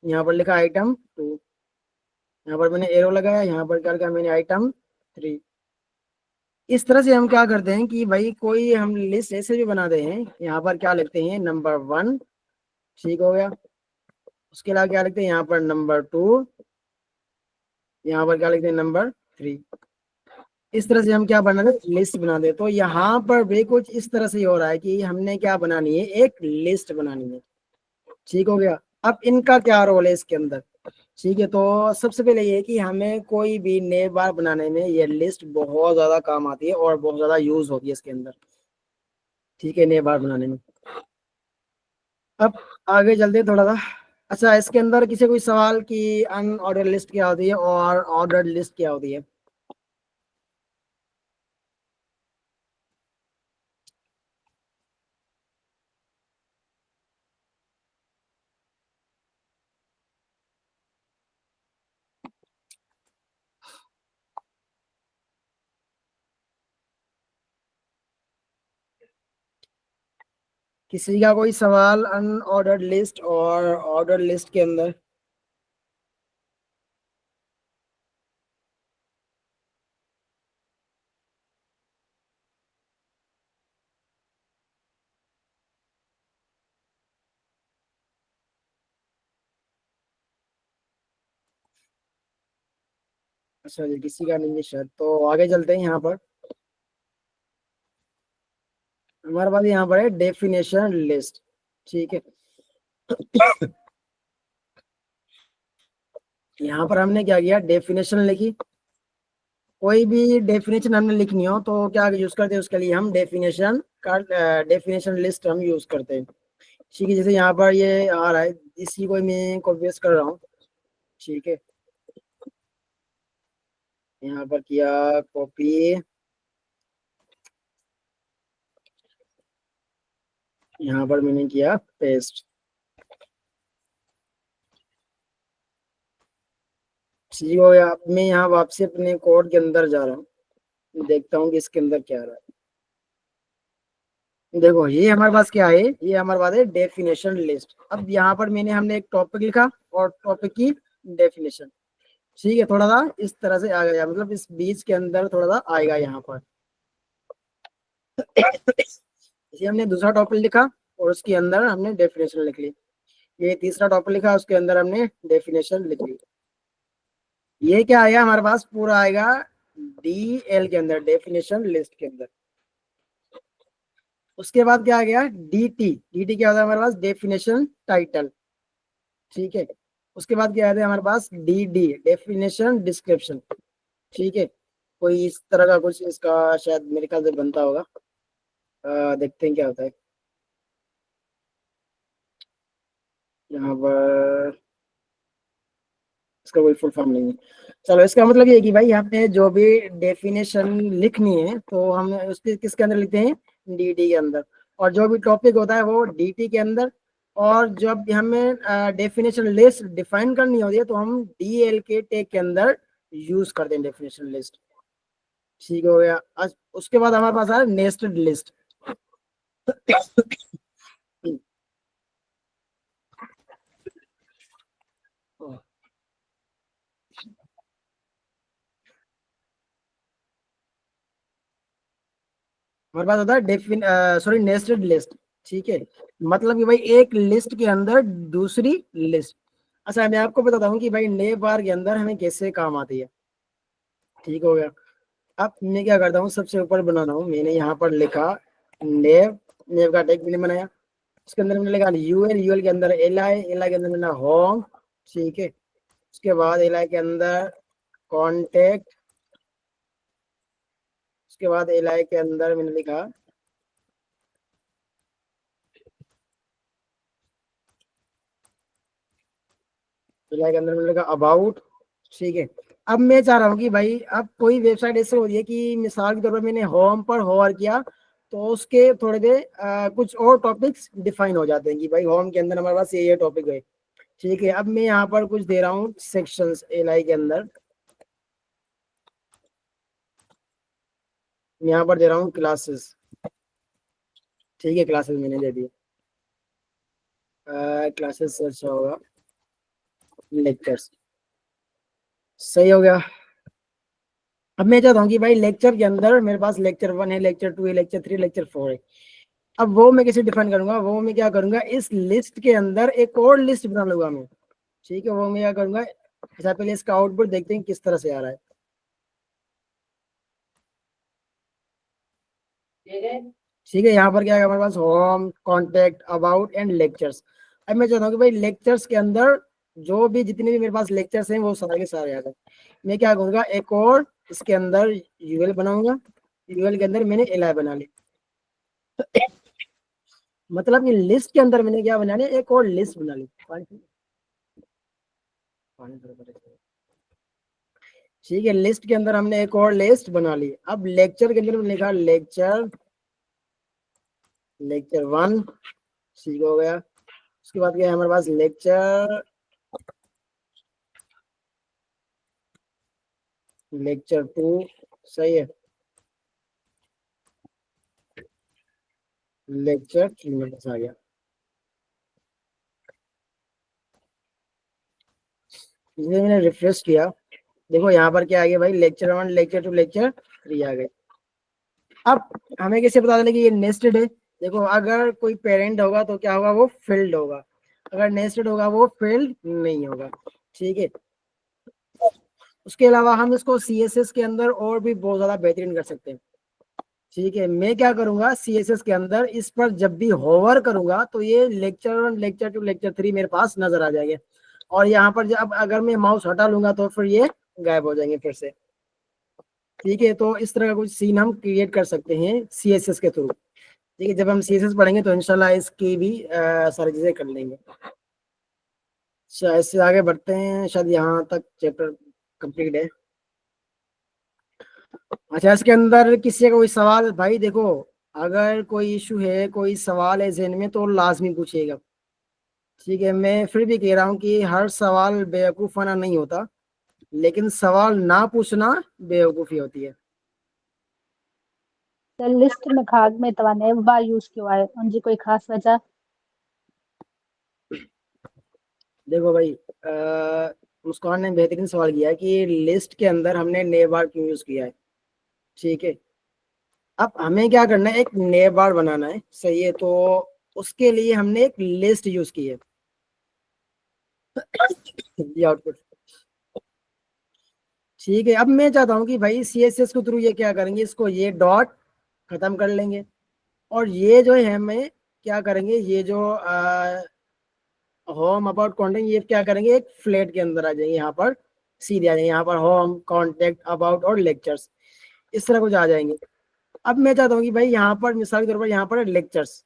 यहाँ पर लिखा आइटम 2। यहाँ पर मैंने एरो लगाया, यहाँ पर क्या लिखा मैंने, आइटम 3। इस तरह से हम क्या करते हैं कि भाई कोई हम लिस्ट ऐसे भी बनाते हैं, यहाँ पर क्या लिखते हैं, नंबर 1। ठीक हो गया, उसके अलावा क्या लिखते हैं, यहाँ पर नंबर 2, यहाँ पर क्या लिखते हैं, नंबर 3। इस तरह से हम क्या बना रहे, लिस्ट बना दे। तो यहाँ पर भी कुछ इस तरह से ही हो रहा है कि हमने क्या बनानी है, एक लिस्ट बनानी है। ठीक हो गया, अब इनका क्या रोल है इसके अंदर। ठीक है, तो सबसे पहले ये कि हमें कोई भी नेम बार बनाने में ये लिस्ट बहुत ज्यादा काम आती है और बहुत ज्यादा यूज होती है इसके अंदर। ठीक है, नेम बार बनाने में। अब आगे चलते हैं थोड़ा सा, अच्छा, इसके अंदर किसी कोई सवाल कि अनऑर्डर लिस्ट क्या होती है और ऑर्डर लिस्ट क्या होती है? किसी का कोई सवाल अनऑर्डर्ड लिस्ट और ऑर्डर लिस्ट के अंदर? अच्छा जी, किसी का नहीं है शायद, तो आगे चलते हैं। यहाँ पर हमारे पास यहाँ पर है डेफिनेशन लिस्ट। ठीक है, यहाँ पर हमने क्या किया, डेफिनेशन लिखी। कोई भी डेफिनेशन हमने लिखनी हो तो क्या यूज करते हैं उसके लिए, हम डेफिनेशन का डेफिनेशन लिस्ट हम यूज करते हैं। ठीक है, जैसे यहाँ पर ये आ रहा है, इसी को मैं कॉपी पेस्ट कर रहा हूँ। ठीक है, यहाँ पर किया कॉपी, यहाँ पर मैंने किया पेस्ट। ठीक हो गया। अब मैं यहाँ वापसी अपने कोड के अंदर जा रहा हूँ, देखता हूँ कि इसके अंदर क्या आ रहा है। देखो, ये हमारे पास क्या है, ये हमारे पास है डेफिनेशन लिस्ट। अब यहाँ पर हमने एक टॉपिक लिखा और टॉपिक की डेफिनेशन। ठीक है, थोड़ा सा इस तरह से आ गया, मतलब इस बीच के अंदर थोड़ा सा आएगा यहाँ पर। इसे हमने दूसरा टॉपिक लिखा और उसके अंदर हमने डेफिनेशन लिख ली। ये तीसरा टॉपिक लिखा, उसके अंदर हमने डेफिनेशन लिख ली। ये क्या आएगा हमारे पास, पूरा आएगा डीएल के अंदर, डेफिनेशन लिस्ट के अंदर। उसके बाद क्या आ गया, डीटी। डीटी क्या होता है हमारे पास, डेफिनेशन टाइटल। ठीक है, उसके बाद क्या आता है हमारे पास, डीडी, डेफिनेशन डिस्क्रिप्शन। ठीक है, कोई इस तरह का कुछ इसका शायद मेरे ख्याल से बनता होगा। देखते हैं क्या होता है यहाँ पर। इसका कोई फुल फॉर्म नहीं है। चलो, इसका मतलब ये है कि भाई हमने जो भी डेफिनेशन लिखनी है तो हम उसके किसके अंदर लिखते हैं, डीटी के अंदर। और जो भी टॉपिक होता है वो डीटी के अंदर। और जब हमें डेफिनेशन लिस्ट डिफाइन करनी होती है तो हम डीएल के टैग के अंदर यूज करते हैं डेफिनेशन लिस्ट। ठीक हो गया। उसके बाद हमारे पास है नेस्टेड लिस्ट। हमारे पास होता है नेस्टेड लिस्ट। ठीक है, मतलब कि भाई एक लिस्ट के अंदर दूसरी लिस्ट। अच्छा, मैं आपको बताता हूँ कि भाई नेव बार के अंदर हमें कैसे काम आती है। ठीक हो गया। अब मैं क्या करता हूँ, सबसे ऊपर बनाना हूँ, मैंने यहाँ पर लिखा नेव। नेव का टैग मैंने बनाया, उसके अंदर मैंने लिखा यूएल। यूएल के अंदर एलआई। एलआई के अंदर मैंने होम। ठीक है, उसके बाद एलआई के अंदर कॉन्टेक्ट। उसके बाद एलआई के अंदर मैंने लिखा, एलआई के अंदर मैंने लिखा अबाउट। ठीक है, अब मैं चाह रहा हूँ कि भाई अब कोई वेबसाइट ऐसे हो रही है कि मिसाल के तौर पर मैंने होम पर होवर किया तो उसके थोड़े देर कुछ और टॉपिक्स डिफाइन हो जाते हैं कि भाई होम के अंदर हमारे पास ये टॉपिक है। ठीक है, अब मैं यहाँ पर कुछ दे रहा हूँ सेक्शंस एलआई के अंदर। मैं यहाँ पर दे रहा हूँ क्लासेस। ठीक है, क्लासेस मैंने दे दिए। क्लासेस सर्च होगा लेक्चर्स। सही हो गया। अब मैं चाहता हूँ कि भाई लेक्चर के अंदर मेरे पास लेक्चर 1 है, लेक्चर 2 है, लेक्चर 3, लेक्चर 4 है। अब वो मैं कैसे डिफाइन करूंगा, वो मैं क्या करूंगा, इस लिस्ट के अंदर एक और लिस्ट बना लूंगा मैं। ठीक है, वो मैं क्या करूंगा, अच्छा पहले इसका आउटपुट देखते हैं किस तरह से आ रहा है। ठीक है, यहाँ पर क्या है हमारे पास, home, contact, about and lectures. अब मैं चाहता हूँ कि भाई लेक्चर्स के अंदर जो भी जितने भी मेरे पास लेक्चर्स हैं वो सारे के सारे आ जाए। मैं क्या करूंगा, एक और इसके अंदर यूएल बनाऊंगा। यूएल के अंदर मैंने एलआई बना ली। मतलब ये लिस्ट के अंदर मैंने क्या बना लिया, एक और लिस्ट बना ली। ठीक है, लिस्ट के अंदर हमने एक और लिस्ट बना ली। अब लेक्चर के अंदर हमने लिखा लेक्चर 1, ठीक हो गया। उसके बाद क्या है हमारे पास लेक्चर 2, सही है। लेक्चर 3 में आ गया। इसलिए मैंने रिफ्रेश किया, देखो यहाँ पर क्या आ गया भाई, लेक्चर 1, लेक्चर 2, लेक्चर 3 आ गए। अब हमें कैसे पता चले कि ये नेस्टेड है? देखो, अगर कोई पेरेंट होगा तो क्या होगा, वो फील्ड होगा, अगर नेस्टेड होगा वो फील्ड नहीं होगा, ठीक है। उसके अलावा हम इसको CSS के अंदर और भी बहुत ज्यादा बेहतरीन कर सकते हैं, ठीक है। मैं क्या करूंगा, CSS के अंदर इस पर जब भी होवर करूंगा तो ये लेक्चर 1, लेक्चर 2, लेक्चर 3 मेरे पास नजर आ जाएंगे, और यहाँ पर जब अगर मैं माउस हटा लूंगा तो फिर ये गायब हो जाएंगे फिर से, ठीक है। तो इस तरह का कुछ सीन हम क्रिएट कर सकते हैं CSS के थ्रू, ठीक है। जब हम CSS पढ़ेंगे तो इंशाल्लाह इसकी भी सारी चीजें कर लेंगे। अच्छा, इससे आगे बढ़ते हैं, शायद यहाँ तक चैप्टर कंप्लीट है। अच्छा, इसके अंदर किसी का कोई सवाल? भाई देखो, अगर कोई इशू है, कोई सवाल है ज़हन में तो लाजमी पूछिएगा, ठीक है। मैं फिर भी कह रहा हूँ कि हर सवाल बेवकूफ़ाना नहीं होता, लेकिन सवाल ना पूछना बेवकूफ़ी होती है।
त लिस्ट में खाग में तव्हां नेव बार यूज़ कयो आहे, उनजी कोई ख़ासि वजह?
देखो भाई, मुस्कान ने बेहतरीन सवाल किया है कि लिस्ट के अंदर हमने नेव बार क्यों यूज़ किया है, ठीक है। अब हमें क्या करना है, एक नेव बार बनाना है, सही है। तो उसके लिए हमने एक लिस्ट यूज़ की है, ये आउटपुट, ठीक है। अब मैं चाहता हूँ कि भाई CSS के थ्रू ये क्या करेंगे, इसको ये डॉट खत्म कर लेंगे, और ये जो है हमें क्या करेंगे, ये जो होम अबाउट कॉन्टेंट, ये क्या करेंगे, एक फ्लैट के अंदर आ जाएंगे, यहाँ पर सीधे आ जाएंगे, यहाँ पर होम, कॉन्टेक्ट, अबाउट और लेक्चर्स, इस तरह कुछ आ जाएंगे। अब मैं चाहता हूँ कि भाई यहाँ पर मिसाल के तौर पर यहाँ पर लेक्चर्स,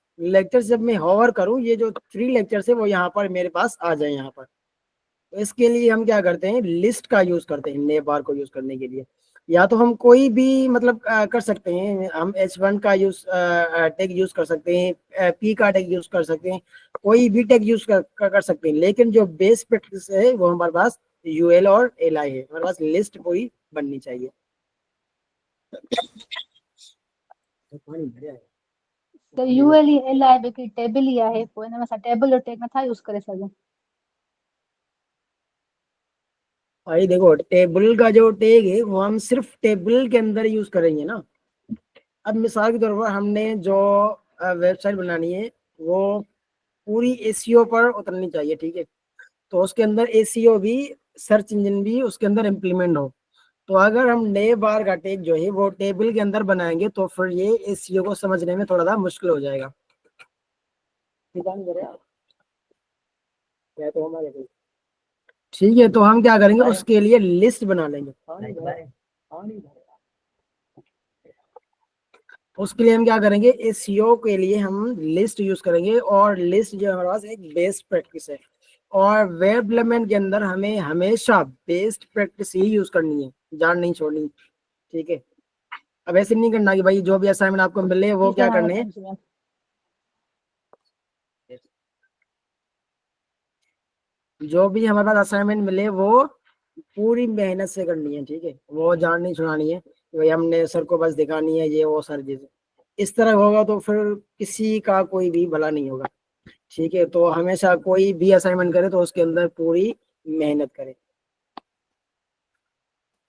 जब मैं होवर करूँ, ये जो 3 लेक्चर्स है वो यहाँ पर मेरे पास आ जाए यहाँ पर। तो इसके लिए हम क्या करते हैं, लिस्ट का यूज करते हैं नेव बार को यूज करने के लिए। या तो हम कोई भी मतलब कर सकते हैं, हम H1 का यूज टैग यूज कर सकते हैं, P का टैग यूज कर सकते हैं, कोई भी टैग यूज कर सकते हैं, लेकिन जो बेस प्रैक्टिस है वो हमारे पास UL और LI है, हमारे पास लिस्ट पूरी बननी चाहिए।
त UL ई LI जेकी टेबल ई आहे, पोइ हिन में असां टेबल जो टैग नथा यूज़ करे सघूं?
भाई देखो, टेबल का जो टैग है वो हम सिर्फ टेबल के अंदर यूज करेंगे ना। अब मिसाल के तौर पर हमने जो वेबसाइट बनानी है वो पूरी एसीओ पर उतरनी चाहिए, ठीक है। तो उसके अंदर एसीओ भी, सर्च इंजन भी उसके अंदर इम्प्लीमेंट हो। तो अगर हम नए बार का टैग जो है वो टेबल के अंदर बनाएंगे तो फिर ये एसीओ को समझने में थोड़ा सा मुश्किल हो जाएगा। ठीक है, तो हम क्या करेंगे, उसके लिए लिस्ट बना लेंगे। उसके लिए हम क्या करेंगे, एसईओ के लिए हम लिस्ट यूज करेंगे, और लिस्ट जो हमारे पास एक बेस्ट प्रैक्टिस है, और वेब डेवलपमेंट के अंदर हमें हमेशा बेस्ट प्रैक्टिस ही यूज करनी है, जान नहीं छोड़नी, ठीक है। अब ऐसे नहीं करना कि भाई जो भी असाइनमेंट आपको मिले वो
ठीक है
क्या
मैम,
करने हैं,
थैंक यू मैम।
जो भी हमारे पास असाइनमेंट मिले वो पूरी मेहनत से करनी है, ठीक है। वो जान नहीं छुड़ानी है कि भाई हमने सर को बस दिखानी है, ये वो सारी चीजें। इस तरह होगा तो फिर किसी का कोई भी भला नहीं होगा, ठीक है। तो हमेशा कोई भी असाइनमेंट करे तो उसके अंदर पूरी मेहनत करे।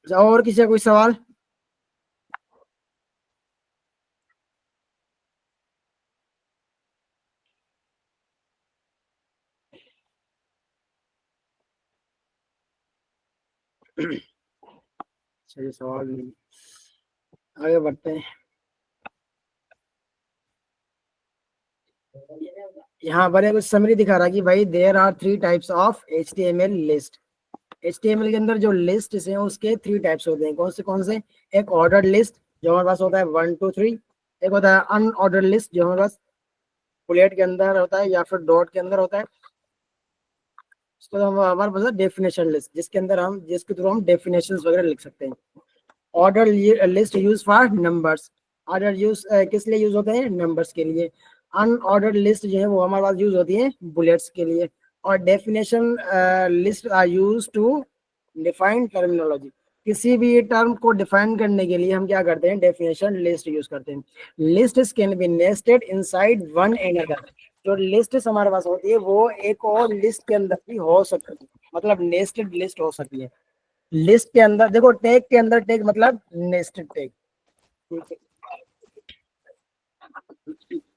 और किसी का कोई सवाल? चलिए, सवाल नहीं, आगे बढ़ते हैं। यहाँ पर कुछ समरी दिखा रहा है कि भाई there are 3 types of HTML list. HTML के अंदर जो लिस्ट हैं उसके 3 टाइप्स होते हैं, कौन से? एक ऑर्डर्ड लिस्ट जो हमारे पास होता है 1 2 3, एक होता है अनऑर्डर्ड लिस्ट जो हमारे पास बुलेट के अंदर होता है या फिर डॉट के अंदर होता है, उसको हम हमारे पास डेफिनेशन लिस्ट, जिसके थ्रू हम डेफिनेशंस वगैरह लिख सकते हैं। Order list use for numbers, order use किस लिए यूज होते हैं, नंबर्स के लिए। अनऑर्डर्ड लिस्ट जो है वो हमारे पास यूज होती है बुलेट्स के लिए। और definition list are use to define terminology, किसी भी टर्म को डिफाइन करने के लिए हम क्या करते हैं, डेफिनेशन लिस्ट यूज करते हैं। List can be nested inside one another, जो लिस्ट हमारे पास होती है वो एक और लिस्ट के अंदर भी हो सकती है, मतलब नेस्टेड लिस्ट हो सकती है। लिस्ट के अंदर देखो, टैग के अंदर टैग मतलब नेस्टेड टैग, ठीक है।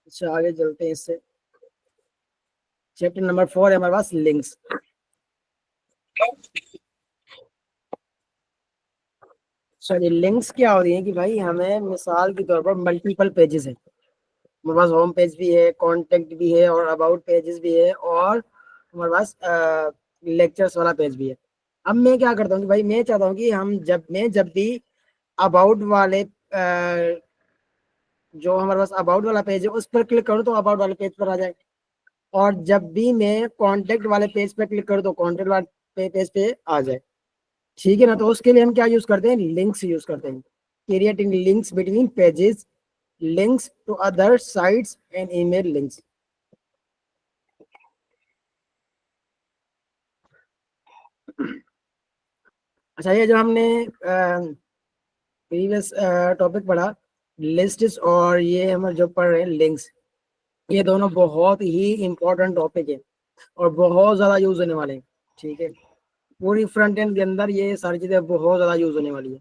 अच्छा आगे चलते हैं इससे। चैप्टर नंबर 4 है हमारे पास लिंक्स। सॉरी, लिंक्स क्या होती है कि भाई हमें मिसाल के तौर पर मल्टीपल पेजेस है, हमारे पास होम पेज भी है, कॉन्टेक्ट भी है, और अबाउट पेजेस भी है, और हमारे पास लेक्चर्स वाला पेज भी है। अब मैं क्या करता हूँ कि भाई मैं चाहता हूँ कि मैं जब भी अबाउट वाले जो हमारे पास अबाउट वाला पेज है उस पर क्लिक करूँ तो अबाउट वाले पेज पर आ जाए, और जब भी मैं कॉन्टेक्ट वाले पेज पे क्लिक करूँ तो कॉन्टेक्ट वाले पेज पे आ जाए, ठीक है ना। तो उसके लिए हम क्या यूज करते हैं, लिंक्स यूज करते हैं। Creating links between pages, links to other sites and email links. अच्छा, ये जो हमने प्रीवियस टॉपिक पढ़ा लिस्ट्स, और ये हम जो पढ़ रहे हैं लिंक्स, ये दोनों बहुत ही इंपॉर्टेंट टॉपिक है और बहुत ज्यादा यूज होने वाले हैं, ठीक है। पूरी फ्रंट एंड के अंदर ये सारी चीजें बहुत ज्यादा यूज होने वाली है।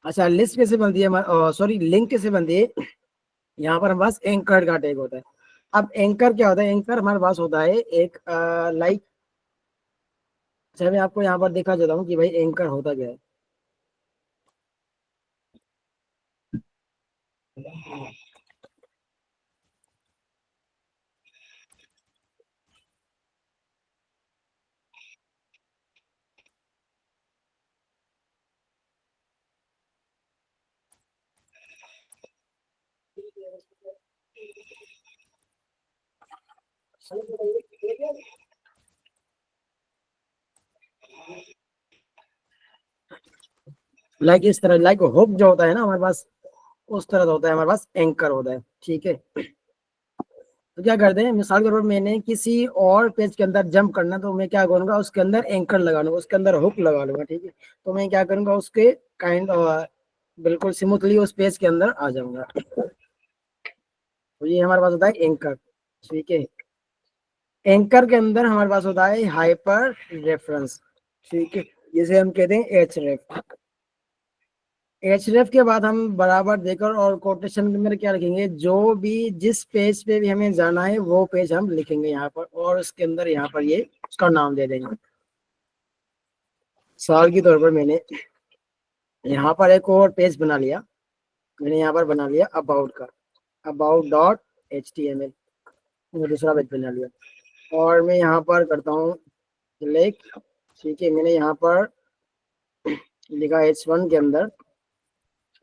अच्छा, लिस्ट कैसे बनती है, सॉरी लिंक कैसे बनती है। यहाँ पर हमारे पास एंकर का टैग होता है। अब एंकर क्या होता है, एंकर हमारे पास होता है एक लाइक, अच्छा मैं आपको यहाँ पर दिखा देता हूँ कि भाई एंकर होता क्या है। लाइक इस तरह, लाइक हुक जो होता है ना हमारे पास, उस तरह का होता है हमारे पास एंकर होता है, ठीक है। तो क्या करते हैं, मिसाल के तौर पर मैंने किसी और पेज के अंदर जंप करना, तो मैं क्या करूंगा, उसके अंदर एंकर लगा लूंगा, उसके अंदर हुक लगा लूंगा, ठीक है। तो मैं क्या करूंगा, उसके काइंड बिल्कुल स्मूथली उस पेज के अंदर आ जाऊंगा। तो ये हमारे पास होता है एंकर, ठीक है। एंकर के अंदर हमारे पास होता है हाइपर रेफरेंस, ठीक है, जिसे हम कहते हैं एच रेफ। एच रेफ के बाद हम बराबर देकर और कोटेशन के अंदर क्या लिखेंगे, जो भी जिस पेज पे भी हमें जाना है वो पेज हम लिखेंगे यहाँ पर, और उसके अंदर यहाँ पर ये उसका नाम दे देंगे। साल के तौर पर मैंने यहाँ पर एक और पेज बना लिया, मैंने यहाँ पर बना लिया अबाउट का, अबाउट डॉट HTML, मैंने दूसरा पेज बना लिया, और मैं यहाँ पर करता हूँ सिलेक्ट, ठीक है। मैंने यहाँ पर लिखा H1 के अंदर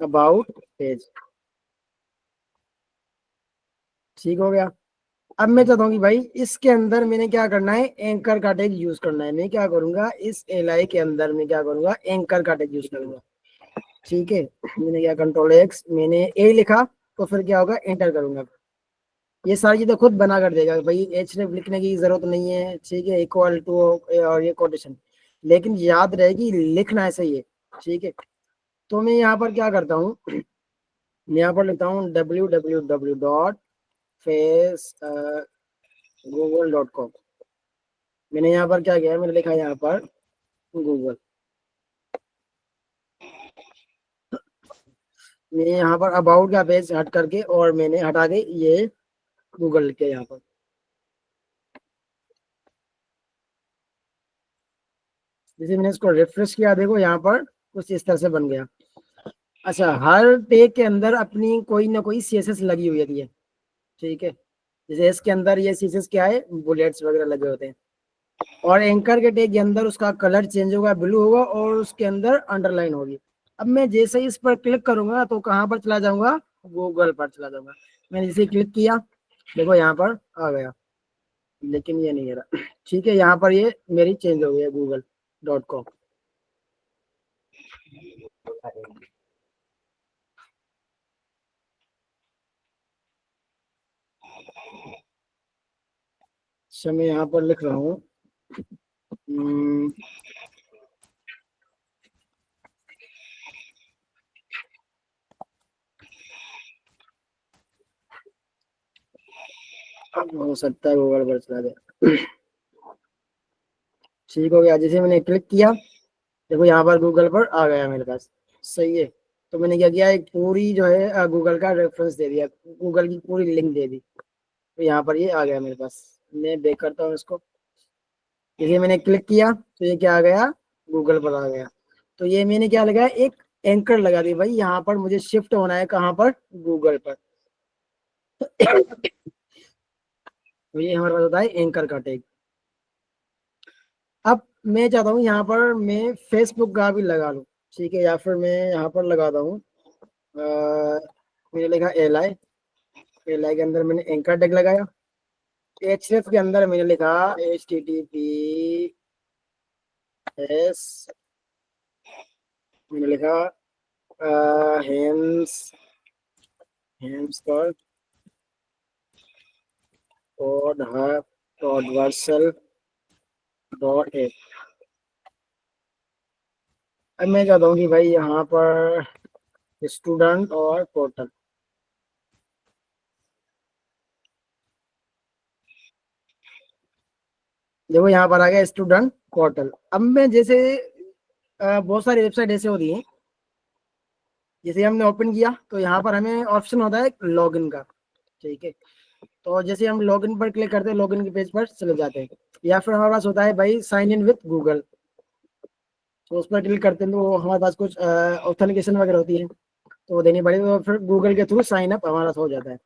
अबाउट पेज, ठीक हो गया। अब मैं चाहता हूँ कि भाई इसके अंदर मैंने क्या करना है, एंकर का टैग यूज करना है। मैं क्या करूंगा, इस LI के अंदर मैं क्या करूंगा, एंकर का टैग यूज करूंगा, ठीक है। मैंने क्या Ctrl+X, मैंने ए लिखा, तो फिर क्या होगा, एंटर करूंगा, ये सारी चीजें खुद बना कर देगा भाई, HREF लिखने की जरूरत नहीं है, ठीक है, इक्वल टू और ये कोटेशन, लेकिन याद रहेगी लिखना ऐसे ही है, ठीक है। तो मैं यहाँ पर क्या करता हूँ, मैं यहाँ पर लिखता हूँ www.face google.com। मैंने यहाँ पर क्या किया, मैंने लिखा यहाँ पर गूगल, मैंने यहाँ पर अबाउट का पेज हट करके और मैंने हटा के ये गूगल के यहाँ पर, जैसे मैंने इसको रिफ्रेश किया, देखो यहाँ पर कुछ इस तरह से बन गया। अच्छा, हर टैग के अंदर अपनी कोई ना कोई CSS लगी हुई होती है, ठीक है। जैसे इसके अंदर ये CSS क्या है, बुलेट्स वगैरह लगे होते हैं, और एंकर के टैग के अंदर उसका कलर चेंज होगा, ब्लू होगा और उसके अंदर अंडरलाइन होगी। अब मैं जैसे ही इस पर क्लिक करूंगा तो कहाँ पर चला जाऊंगा, गूगल पर चला जाऊंगा। मैंने जैसे क्लिक किया, देखो यहाँ पर आ गया, लेकिन ये नहीं है रहा। ठीक है, यहाँ पर ये मेरी चेंज हो गई है google.com। अच्छा मैं यहाँ पर लिख रहा हूँ हम्म, अब हो सकता है गूगल पर चला जाए। ठीक हो गया, जैसे मैंने क्लिक किया, देखो यहाँ पर गूगल पर आ गया मेरे पास। सही है, तो मैंने क्या किया, एक पूरी जो है गूगल का रेफरेंस दे दिया, गूगल की पूरी लिंक दे दी, तो यहाँ पर ये आ गया मेरे पास। मैं बेक करता हूँ इसको। जैसे मैंने क्लिक किया तो ये क्या आ गया, गूगल पर आ गया। तो ये मैंने क्या लगाया, एक एंकर लगा दी भाई, यहाँ पर मुझे शिफ्ट होना है कहाँ पर, गूगल पर। तो ये हमारे पास होता है एंकर का टैग। अब मैं चाहता हूँ यहाँ पर मैं फेसबुक का भी लगा लूँ, ठीक है, या फिर मैं यहाँ पर लगाता हूँ मैंने लिखा एल आई के अंदर मैंने एंकर टैग लगाया। एच के अंदर मैंने लिखा HTTPS, मैंने लिखा hems hems dot hub dot Vercel dot in. अब मैं चाहता हूँ कि भाई यहाँ पर स्टूडेंट और पोर्टल, देखो यहाँ पर आ गया स्टूडेंट पोर्टल। अब मैं जैसे बहुत सारी वेबसाइट ऐसे होती हैं, जैसे हमने ओपन किया तो यहाँ पर हमें ऑप्शन होता है लॉगिन का, ठीक है। तो जैसे हम लॉगिन पर क्लिक करते हैं, लॉगिन के पेज पर चले जाते हैं, या फिर हमारे पास होता है भाई साइन इन विद गूगल, तो उस पर क्लिक करते हैं तो हमारे पास कुछ ऑथेंटिकेशन वगैरह होती है, तो वो देनी पड़ेगी, तो फिर गूगल के थ्रू साइन अप हमारा हो जाता है।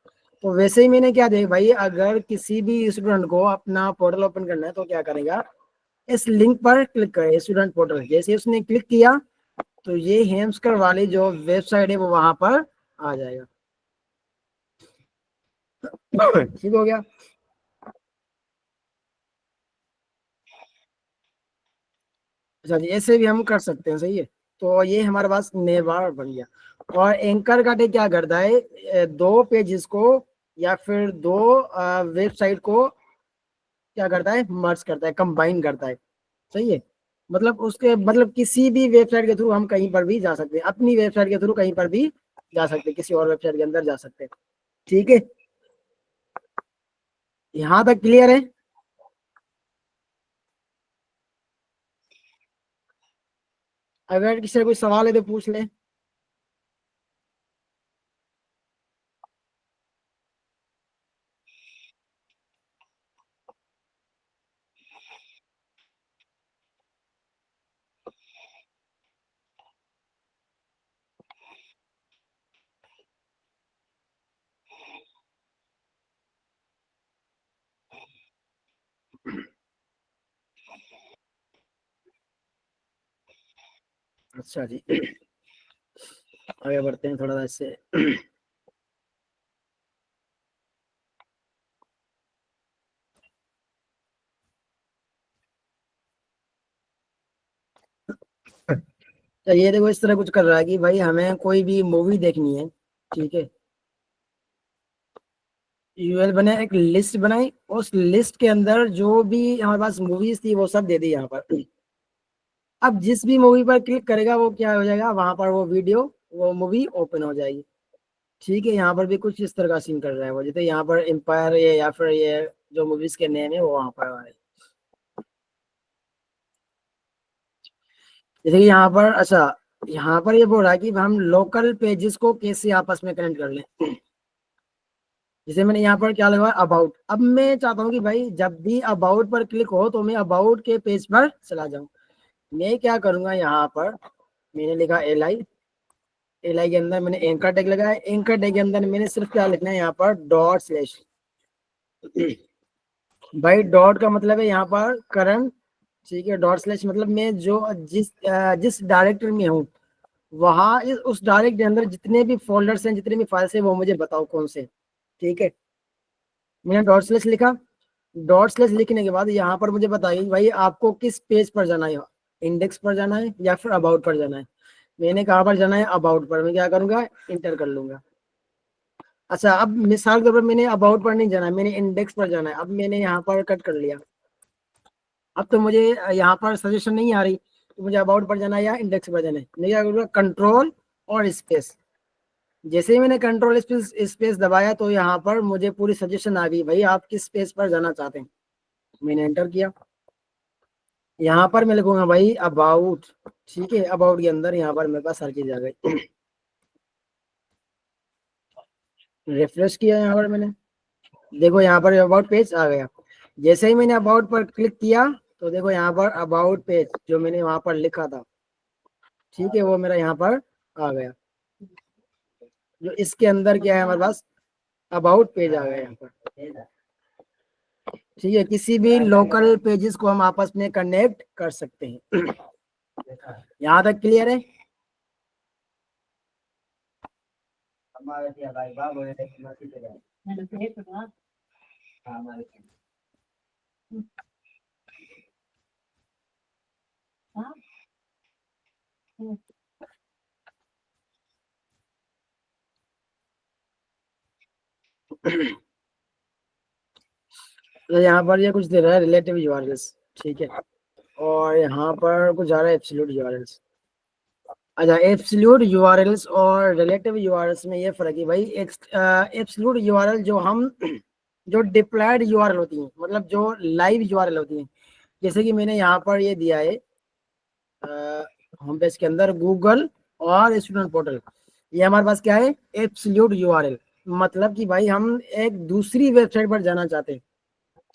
तो वैसे ही मैंने क्या देखा भाई, अगर किसी भी स्टूडेंट को अपना पोर्टल ओपन करना है तो क्या करेगा, इस लिंक पर क्लिक करे, स्टूडेंट पोर्टल। जैसे उसने क्लिक किया तो ये हेम्सकर वाली जो वेबसाइट है वो वहां पर आ जाएगा। ठीक हो गया। अच्छा जी, ऐसे भी हम कर सकते हैं, सही है। तो ये हमारे पास नेवार बन गया। और एंकर का क्या करता है, दो पेजेस को या फिर दो वेबसाइट को क्या करता है, मर्ज करता है, कंबाइन करता है, सही है। मतलब उसके मतलब किसी भी वेबसाइट के थ्रू हम कहीं पर भी जा सकते हैं, अपनी वेबसाइट के थ्रू कहीं पर भी जा सकते हैं, किसी और वेबसाइट के अंदर जा सकते हैं। ठीक है, यहाँ तक क्लियर है। अगर किसी का कोई सवाल है तो पूछ ले। अच्छा जी, आगे बढ़ते हैं थोड़ा सा इससे। तो ये देखो इस तरह कुछ कर रहा है कि भाई हमें कोई भी मूवी देखनी है, ठीक है। यूएल बने, एक लिस्ट बनाई, उस लिस्ट के अंदर जो भी हमारे पास मूवीज थी वो सब दे दी यहाँ पर। अब जिस भी मूवी पर क्लिक करेगा वो क्या हो जाएगा, वहां पर वो वीडियो, वो मूवी ओपन हो जाएगी। ठीक है, यहाँ पर भी कुछ इस तरह का सीन कर रहा है वो, जैसे यहाँ पर एम्पायर ये या फिर ये जो मूवीज के नेम है वो वहां पर आ रहे हैं। जैसे कि यहाँ पर, अच्छा यहाँ पर ये बोल रहा है कि हम लोकल पेजेस को कैसे आपस में कनेक्ट कर लें। जैसे मैंने यहाँ पर क्या लगाया, अबाउट। अब मैं चाहता हूँ कि भाई जब भी अबाउट पर क्लिक हो तो मैं अबाउट के पेज पर चला जाऊँ। मैं क्या करूंगा, यहाँ पर मैंने लिखा एल आई के अंदर मैंने एंकर टैग लगाया, एंकर टैग के अंदर मैंने सिर्फ क्या लिखना है यहाँ पर, डॉट स्लैश। भाई डॉट का मतलब है यहाँ पर करंट, ठीक है, डॉट स्लैश मतलब मैं जो जिस डायरेक्टरी में हूँ वहाँ उस डायरेक्ट के अंदर जितने भी फोल्डर्स हैं, जितने भी फाइल्स हैं, वो मुझे बताओ कौन से, ठीक है। मैंने डॉट स्लैश लिखा। डॉट स्लैश लिखने के बाद यहाँ पर मुझे बताइए भाई आपको किस पेज पर जाना है, इंडेक्स पर जाना है या फिर अबाउट पर जाना है। मैंने कहाँ पर जाना है, अबाउट पर। मैं क्या करूंगा, इंटर कर लूंगा। अच्छा, अब मिसाल के ऊपर मैंने अबाउट पर नहीं जाना है, मैंने इंडेक्स पर जाना है। अब मैंने यहाँ पर कट कर लिया। अब तो मुझे यहाँ पर सजेशन नहीं आ रही, तो मुझे अबाउट पर जाना है या इंडेक्स पर जाना है। मैं क्या करूँगा, कंट्रोल और स्पेस। जैसे ही मैंने कंट्रोल स्पेस स्पेस दबाया तो यहाँ पर मुझे पूरी सजेशन आ गई, भाई आप किस पेज पर जाना चाहते हैं। मैंने एंटर किया। यहाँ पर मैं लिखूंगा भाई अबाउट, ठीक है। अबाउट के अंदर यहाँ पर मेरे पास हर चीज आ गई। रिफ्रेश किया यहाँ पर मैंने, देखो यहाँ पर अबाउट पेज आ गया। जैसे ही मैंने अबाउट पर क्लिक किया तो देखो यहाँ पर अबाउट पेज जो मैंने वहां पर लिखा था, ठीक है, वो मेरा यहाँ पर आ गया। जो इसके अंदर क्या है हमारे पास, अबाउट पेज आ गया यहाँ पर, ठीक है। किसी भी लोकल पेजेस को हम आपस में कनेक्ट कर सकते हैं। यहाँ तक क्लियर है। तो यहाँ पर ये कुछ दे रहा है रिलेटिव यूआरएल्स, ठीक है, और यहाँ पर कुछ आ रहा है एब्सोल्यूट यूआरएल्स। अच्छा, एब्सोल्यूट यूआरएल्स और रिलेटिव यूआरएल्स में ये फर्क है भाई। एब्सोल्यूट यूआरएल जो हम जो डिप्लॉयड यूआरएल होती हैं, मतलब जो लाइव यूआरएल होती हैं, जैसे कि मैंने यहाँ पर ये दिया है होम पेज के अंदर गूगल और स्टूडेंट पोर्टल। ये हमारे पास क्या है, एब्सोल्यूट यूआरएल, मतलब कि भाई हम एक दूसरी वेबसाइट पर जाना चाहते हैं,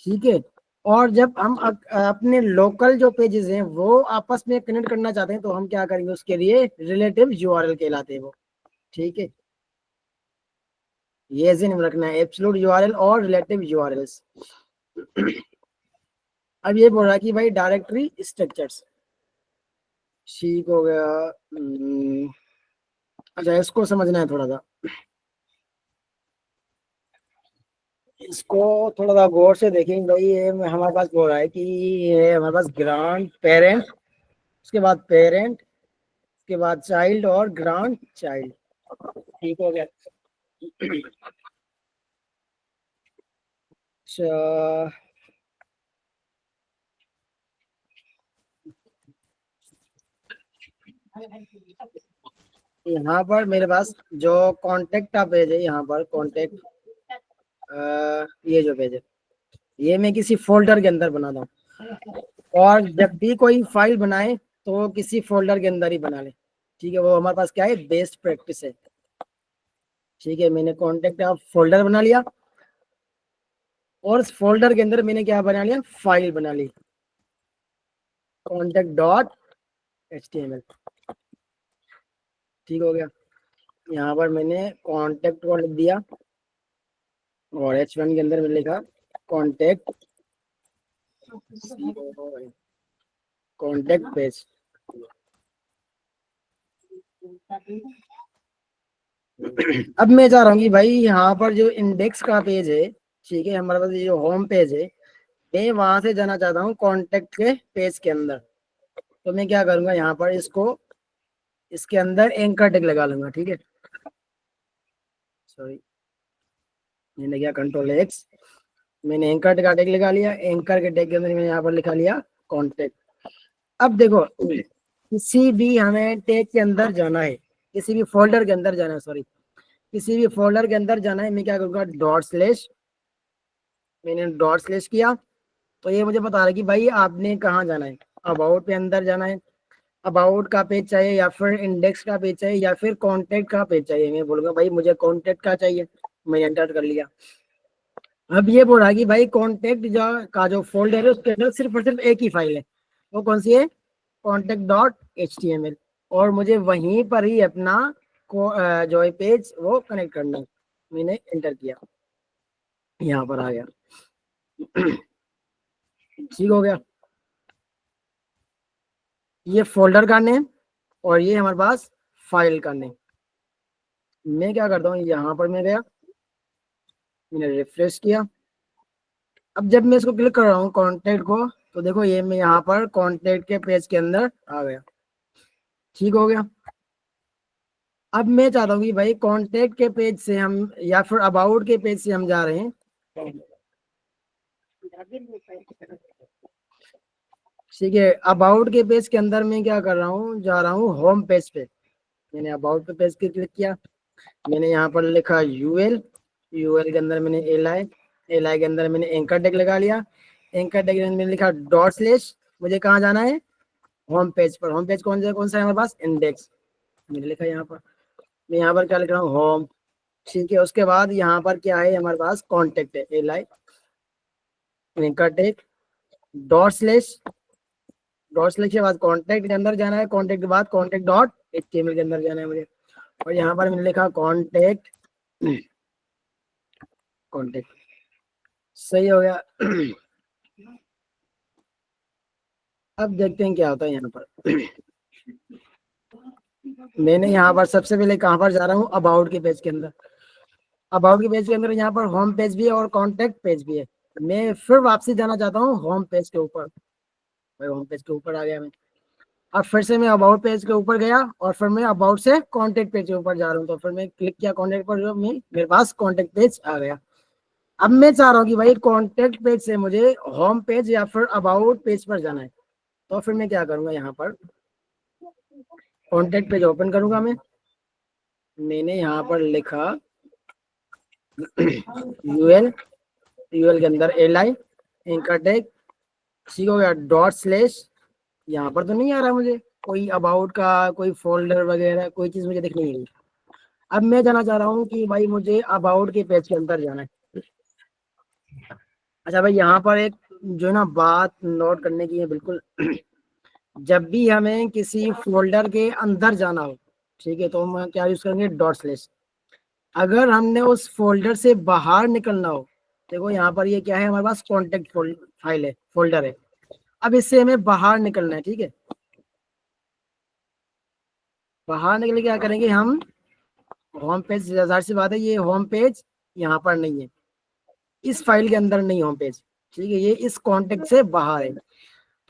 ठीक है। और जब हम अपने लोकल जो पेजेस हैं वो आपस में कनेक्ट करना चाहते हैं तो हम क्या करेंगे, उसके लिए रिलेटिव यूआरएल कहलाते हैं वो, ठीक है। ये ध्यान रखना है, एब्सोल्यूट यूआरएल और रिलेटिव यूआरएल्स। अब ये बोल रहा है कि भाई डायरेक्टरी स्ट्रक्चर्स, ठीक हो गया। अच्छा, इसको समझना है थोड़ा सा, इसको थोड़ा सा गौर से देखेंगे भाई। ये हमारे पास बोल रहा है कि ये हमारे पास ग्रांड पेरेंट, उसके बाद पेरेंट, उसके बाद चाइल्ड और ग्रांड चाइल्ड, ठीक हो गया। अच्छा, यहाँ पर मेरे पास जो कांटेक्ट का पेज है, यहाँ पर कांटेक्ट, ये जो पेज है ये मैं किसी फोल्डर के अंदर बनाता हूँ, और जब भी कोई फाइल बनाए तो वो किसी फोल्डर के अंदर ही बना ले, ठीक है। वो हमारे पास क्या है, बेस्ट प्रैक्टिस है, ठीक है। मैंने कांटेक्ट का फोल्डर बना लिया और उस फोल्डर के अंदर मैंने क्या बना लिया, फाइल बना ली, कांटेक्ट डॉट एचटीएमएल, ठीक हो गया। यहाँ पर मैंने कांटेक्ट को लिख दिया और H1 के अंदर मैंने लिखा कांटेक्ट, कांटेक्ट पेज। अब मैं चाह रहा हूँ कि भाई यहाँ पर जो इंडेक्स का पेज है, ठीक है, हमारे पास ये जो होम पेज है, मैं वहां से जाना चाहता हूँ कांटेक्ट के पेज के अंदर। तो मैं क्या करूंगा, यहाँ पर इसको इसके अंदर एंकर टैग लगा लूंगा, ठीक है। सॉरी, मैंने किया कंट्रोल एक्स, मैंने एंकर का टैग लगा लिया। एंकर के टैग के अंदर मैंने यहाँ पर लिखा लिया कांटेक्ट। अब देखो, किसी भी हमें टैग के अंदर जाना है, किसी भी फोल्डर के अंदर जाना है, सॉरी, किसी भी फोल्डर के अंदर जाना है, मैं क्या करूंगा, डॉट स्लैश, मैंने डॉट स्लैश किया तो ये मुझे बता रहा है कि भाई आपने कहाँ जाना है, अबाउट पे अंदर जाना है, अबाउट का पेज चाहिए या फिर इंडेक्स का पेज चाहिए या फिर कांटेक्ट का पेज चाहिए। मैं बोलूंगा भाई मुझे कांटेक्ट का चाहिए, मैं एंटर कर लिया। अब ये बोल रहा है कि भाई कांटेक्ट का जो फोल्डर है उसके अंदर सिर्फ और सिर्फ एक ही फाइल है, वो कौन सी है, कांटेक्ट डॉट एचटीएमएल, और मुझे वहीं पर ही अपना जो है पेज वो कनेक्ट करना है। मैंने एंटर किया, यहाँ पर आ गया। ठीक हो गया, ये फोल्डर का नेम और ये हमारे पास फाइल का नेम। मैं क्या करता हूँ, यहाँ पर मैं गया, मैंने रिफ्रेश किया। अब जब मैं इसको क्लिक कर रहा हूँ कॉन्टेक्ट को, तो देखो ये मैं यहाँ पर कॉन्टेक्ट के पेज के अंदर आ गया। ठीक हो गया। अब मैं चाहता हूँ कि भाई कॉन्टेक्ट के पेज से हम या फिर अबाउट के पेज से हम जा रहे हैं, ठीक है। अबाउट के पेज के अंदर मैं क्या कर रहा हूँ, जा रहा हूँ होम पेज पे। मैंने अबाउट पे पेज पे क्लिक किया, मैंने यहाँ पर लिखा यूएल, यूएल के अंदर मैंने एल आई के अंदर मैंने एंकर टैग लगा लिया, एंकर टैग के अंदर मैंने लिखा डॉट स्लैश। मुझे कहाँ जाना है, होम पेज पर। होम पेज कौन सा है हमारे पास, इंडेक्स। मैंने लिखा यहाँ पर, मैं यहाँ पर क्या लिख रहा हूँ, होम। ठीक है, उसके बाद यहाँ पर क्या है हमारे पास, कॉन्टेक्ट है, L I anchor tag dot slash, dot slash के बाद कॉन्टेक्ट के अंदर जाना है, कॉन्टेक्ट के बाद कॉन्टेक्ट डॉट एचटीएमएल के अंदर जाना है मुझे। और यहाँ पर मैंने लिखा कॉन्टेक्ट, कॉन्टेक्ट। सही हो गया। अब देखते हैं क्या होता है यहाँ पर। मैंने यहाँ पर सबसे पहले कहाँ पर जा रहा हूँ, अबाउट के पेज के अंदर। अबाउट के पेज के अंदर यहाँ पर होम पेज भी है और कॉन्टेक्ट पेज भी है। मैं फिर वापसी जाना चाहता हूँ होम पेज के ऊपर। मैं होम पेज के ऊपर आ गया मैं। अब फिर से मैं अबाउट पेज के ऊपर गया और फिर मैं अबाउट से कॉन्टेक्ट पेज के ऊपर जा रहा हूँ, तो फिर मैं क्लिक किया कॉन्टेक्ट पर, जो मेरे पास कॉन्टेक्ट पेज आ गया। अब मैं चाह रहा हूँ कि भाई कॉन्टेक्ट पेज से मुझे होम पेज या फिर अबाउट पेज पर जाना है, तो फिर मैं क्या करूँगा, यहाँ पर कॉन्टेक्ट पेज ओपन करूंगा मैं। मैंने यहाँ पर लिखा यूएल, यूएल के अंदर एल आई एंकर टैग, ठीक हो गया, डॉट स्लैश। यहाँ पर तो नहीं आ रहा मुझे कोई अबाउट का कोई फोल्डर वगैरह, कोई चीज मुझे दिख नहीं रही। अब मैं जाना चाह रहा हूँ कि भाई मुझे अबाउट के पेज के अंदर जाना है। अच्छा भाई, यहाँ पर एक जो ना बात नोट करने की है बिल्कुल। जब भी हमें किसी फोल्डर के अंदर जाना हो, ठीक है, तो हम क्या यूज करेंगे, डॉट स्लैश। अगर हमने उस फोल्डर से बाहर निकलना हो, देखो यहाँ पर ये क्या है हमारे पास, कॉन्टेक्ट फाइल है, फोल्डर है। अब इससे हमें बाहर निकलना है, ठीक है। बाहर निकले क्या करेंगे हम, होम पेज, जाहिर सी बात है ये होम पेज यहाँ पर नहीं है, इस फाइल के अंदर नहीं होम पेज, ठीक है, ये इस कॉन्टेक्ट से बाहर है।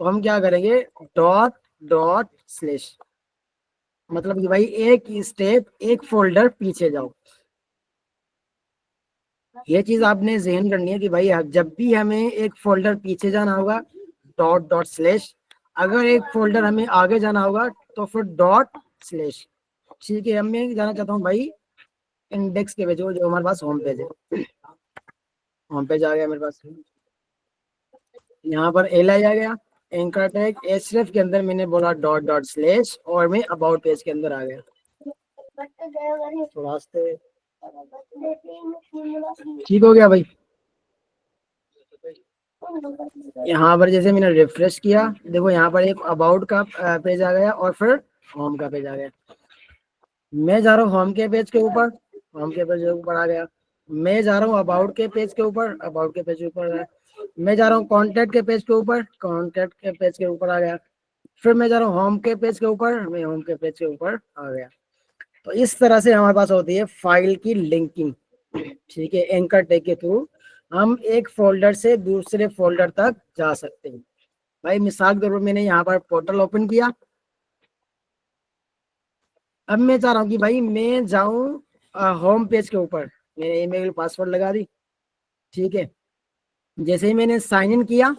तो हम क्या करेंगे, डॉट डॉट स्लैश, मतलब कि भाई एक स्टेप, एक फोल्डर पीछे जाओ। ये चीज आपने जहन करनी है कि भाई जब भी हमें एक फोल्डर पीछे जाना होगा, डॉट डॉट स्लैश। अगर एक फोल्डर हमें आगे जाना होगा तो फिर डॉट स्लैश। ठीक है, अब मैं जाना चाहता हूँ भाई इंडेक्स के पेज, जो हमारे पास होम पेज है। होम पेज आ गया मेरे पास, यहाँ पर एल आई आ गया, एंकर टैग एचरेफ के अंदर मैंने बोला डॉट डॉट स्लैश, और मैं अबाउट पेज के अंदर आ गया। थोड़ा से ठीक हो गया भाई। यहाँ पर जैसे मैंने रिफ्रेश किया, देखो यहाँ पर एक अबाउट का पेज आ गया और फिर होम का पेज आ गया। मैं जा रहा हूँ होम के पेज के ऊपर, होम के पेज के ऊपर आ गया। मैं जा रहा हूँ अबाउट के पेज के ऊपर, अबाउट के पेज के ऊपर आ गया। मैं जा रहा हूँ कॉन्टैक्ट के पेज के ऊपर, कॉन्टैक्ट के पेज के ऊपर आ गया। फिर मैं जा रहा हूँ होम के पेज के ऊपर, मैं होम के पेज के ऊपर आ गया। तो इस तरह से हमारे पास होती है फाइल की लिंकिंग, ठीक है। एंकर टैग के थ्रू हम एक फोल्डर से दूसरे फोल्डर तक जा सकते हैं। भाई मिसाल के तौर पर मैंने यहाँ पर पोर्टल ओपन किया। अब मैं चाह रहा हूँ कि भाई मैं जाऊँ होम पेज के ऊपर, मैंने ईमेल पासवर्ड लगा दी, ठीक है। जैसे ही मैंने साइन इन किया,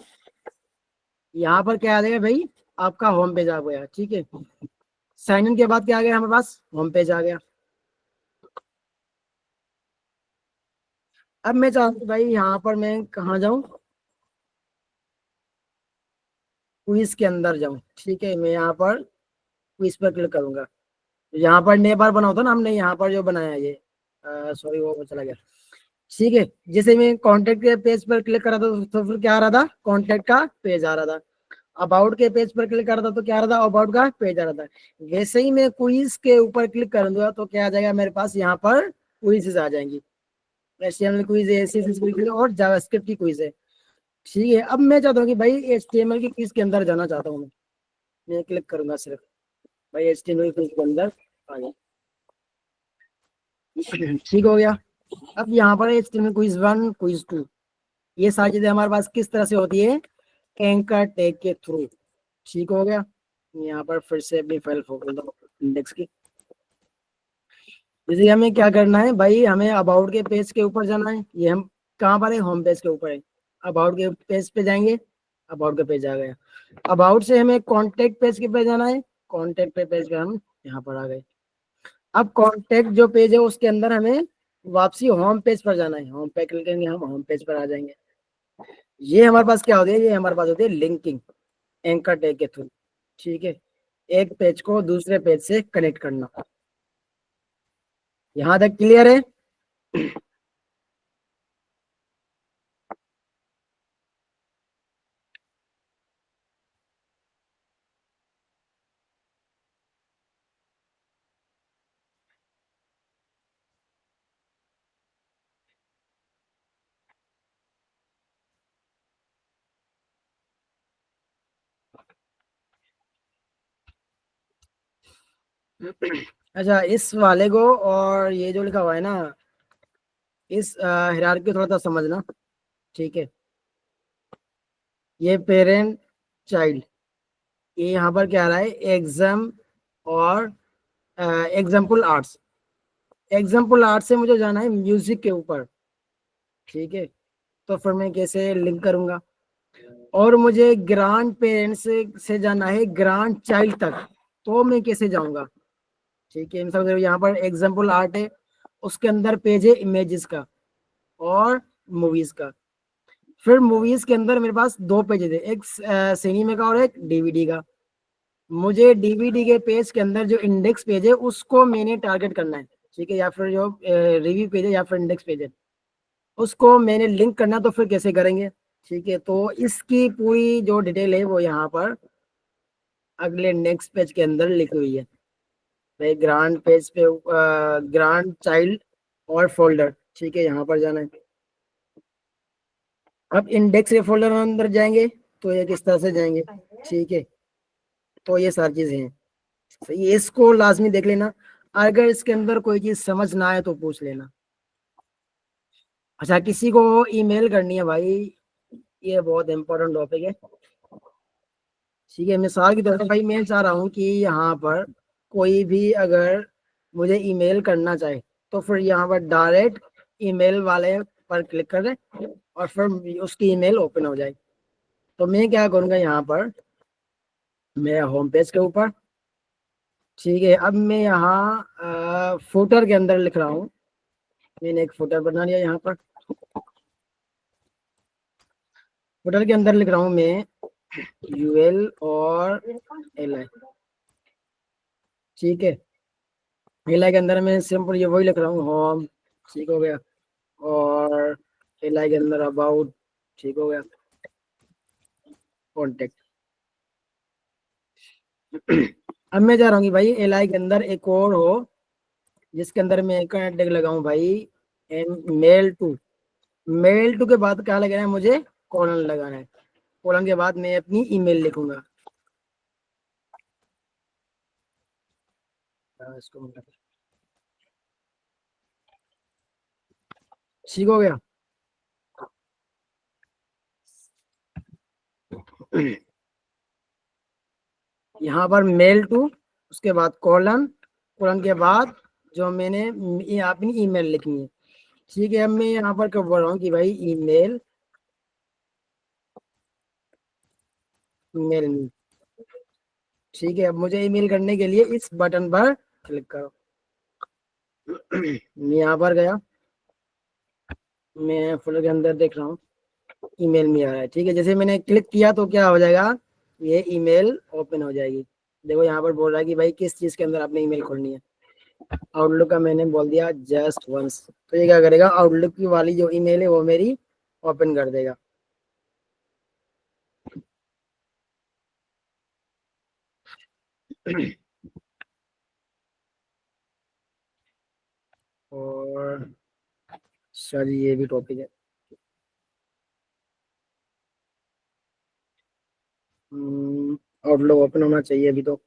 यहाँ पर क्या आ जाएगा भाई, आपका होम पेज आ गया, ठीक है। साइन इन के बाद क्या आ गया हमारे पास, होम पेज आ गया। अब मैं चाहता हूँ भाई यहाँ पर मैं कहाँ जाऊँ, क्विज के अंदर जाऊँ, ठीक है। मैं यहाँ पर क्विज पर क्लिक करूंगा। यहाँ पर नए बार बना होता ना हमने, यहाँ पर जो बनाया ये, सॉरी वो चला गया, ठीक है। जैसे मैं कॉन्टेक्ट के पेज पर क्लिक करा था तो फिर क्या आ रहा था, कॉन्टेक्ट का पेज आ रहा था। अबाउट के पेज पर क्लिक कर रहा था तो क्या आ रहा था, अबाउट का पेज आ रहा था। वैसे ही मैं क्विज के ऊपर क्लिक करूंगा तो क्या आ जाएगा मेरे पास, यहाँ पर क्विजेस आ जाएंगी। HTML क्विज है, CSS क्विज है और जावास्क्रिप्ट की क्विज है। ठीक है, अब मैं चाहता हूँ कि भाई HTML की कीज के अंदर जाना चाहता हूँ मैं क्लिक करूंगा सिर्फ, भाई HTML की कीज के अंदर आ गया। ठीक हो गया। अब यहाँ पर HTML क्विज 1 क्विज 2, ये सारी चीजें हमारे पास किस तरह से होती है, एंकर टैग के थ्रू। ठीक हो गया। यहाँ पर फिर से अपनी फाइल खोल दो इंडेक्स की। जैसे हमें क्या करना है भाई, हमें अबाउट के पेज के ऊपर जाना है, ये हम कहाँ पर है, होम पेज के ऊपर है। अबाउट के पेज पे जाएंगे, अबाउट का पेज आ गया। अबाउट से हमें कॉन्टेक्ट पेज के पे जाना है, कॉन्टेक्ट पे पेज पे हम यहाँ पर आ गए। अब कॉन्टेक्ट जो पेज है उसके अंदर हमें वापसी होम पेज पर जाना है, होम पे क्लिक करेंगे हम होम पेज पर आ जाएंगे। ये हमारे पास क्या होती है, ये हमारे पास होती है लिंकिंग एंकर टैग के थ्रू। ठीक है, एक पेज को दूसरे पेज से कनेक्ट करना। यहाँ तक क्लियर है। अच्छा, इस वाले को और ये जो लिखा हुआ है ना, इस हिरार्की को थोड़ा सा समझना। ठीक है, ये पेरेंट चाइल्ड, ये यहाँ पर क्या आ रहा है, एग्जाम और एग्जाम्पल आर्ट्स। एग्जाम्पल आर्ट्स से मुझे जाना है म्यूजिक के ऊपर। ठीक है, तो फिर मैं कैसे लिंक करूंगा, और मुझे ग्रांड पेरेंट्स से जाना है ग्रांड चाइल्ड तक, तो मैं कैसे जाऊंगा। ठीक है, मतलब यहाँ पर एग्जाम्पल आर्ट है, उसके अंदर पेज है इमेजेस का और मूवीज का। फिर मूवीज के अंदर मेरे पास दो पेज थे, एक सिनेमा का और एक डीवीडी का। मुझे डीवीडी के पेज के अंदर जो इंडेक्स पेज है उसको मैंने टारगेट करना है। ठीक है, या फिर जो रिव्यू पेज है या फिर इंडेक्स पेज है उसको मैंने लिंक करना, तो फिर कैसे करेंगे। ठीक है, तो इसकी पूरी जो डिटेल है वो यहाँ पर अगले नेक्स्ट पेज के अंदर लिखी हुई है। भाई ग्रांड पेज पे ग्रांड चाइल्ड और फोल्डर, ठीक है, यहाँ पर जाना है। अब इंडेक्स के फोल्डर में अंदर जाएंगे तो ये किस तरह से जाएंगे। ठीक है, तो ये सारी चीजें हैं। सही है, इसको लाजमी देख लेना, अगर इसके अंदर कोई चीज समझ ना आए तो पूछ लेना। अच्छा, किसी को ईमेल करनी है भाई, ये बहुत इंपॉर्टेंट टॉपिक है। ठीक है, मिसाल की तरह भाई मैं चाह रहा हूँ कि यहाँ पर कोई भी अगर मुझे ईमेल करना चाहे तो फिर यहाँ पर डायरेक्ट ईमेल वाले पर क्लिक करें और फिर उसकी ईमेल ओपन हो जाए। तो मैं क्या करूँगा, यहाँ पर मैं होम पेज के ऊपर। ठीक है, अब मैं यहाँ फुटर के अंदर लिख रहा हूँ, मैंने एक फुटर बना लिया यहाँ पर। फुटर के अंदर लिख रहा हूँ मैं यूएल और एल आई। ठीक है, एल आई के अंदर मैं सिंपल ये वही लिख रहा हूँ, होम। ठीक हो गया, और एल आई के अंदर अबाउट। ठीक हो गया, कॉन्टेक्ट। अब मैं चाह रहा हूँ कि भाई एल आई के अंदर एक और हो जिसके अंदर मैं एक टैग लगाऊं भाई, मेल टू। मेल टू के बाद क्या लगाना है मुझे, कॉलन लगाना है। कॉलन के बाद मैं अपनी ईमेल लिखूंगा। इसको ठीक हो गया। यहाँ पर मेल टू, उसके बाद कॉलन, कॉलन के बाद जो मैंने अपनी ईमेल लिखनी है। ठीक है, अब मैं यहाँ पर क्या बोल रहा हूँ कि भाई ईमेल, ईमेल में। ठीक है, अब मुझे ईमेल करने के लिए इस बटन पर क्लिक करो। मैं यहाँ पर गया, मैं फोल्डर के अंदर देख रहा हूँ, ईमेल में आ रहा है। ठीक है, जैसे मैंने क्लिक किया तो क्या हो जाएगा, ये ईमेल ओपन हो जाएगी। देखो यहाँ पर बोल रहा है कि भाई किस चीज के अंदर आपने ईमेल खोलनी है। आउटलुक का मैंने बोल दिया जस्ट वंस, तो ये क्या करेगा, आउटलुक की वाली जो ईमेल है वो मेरी ओपन कर देगा। और सर ये भी टॉपिक है। आउटलुक ओपन होना चाहिए अभी तो।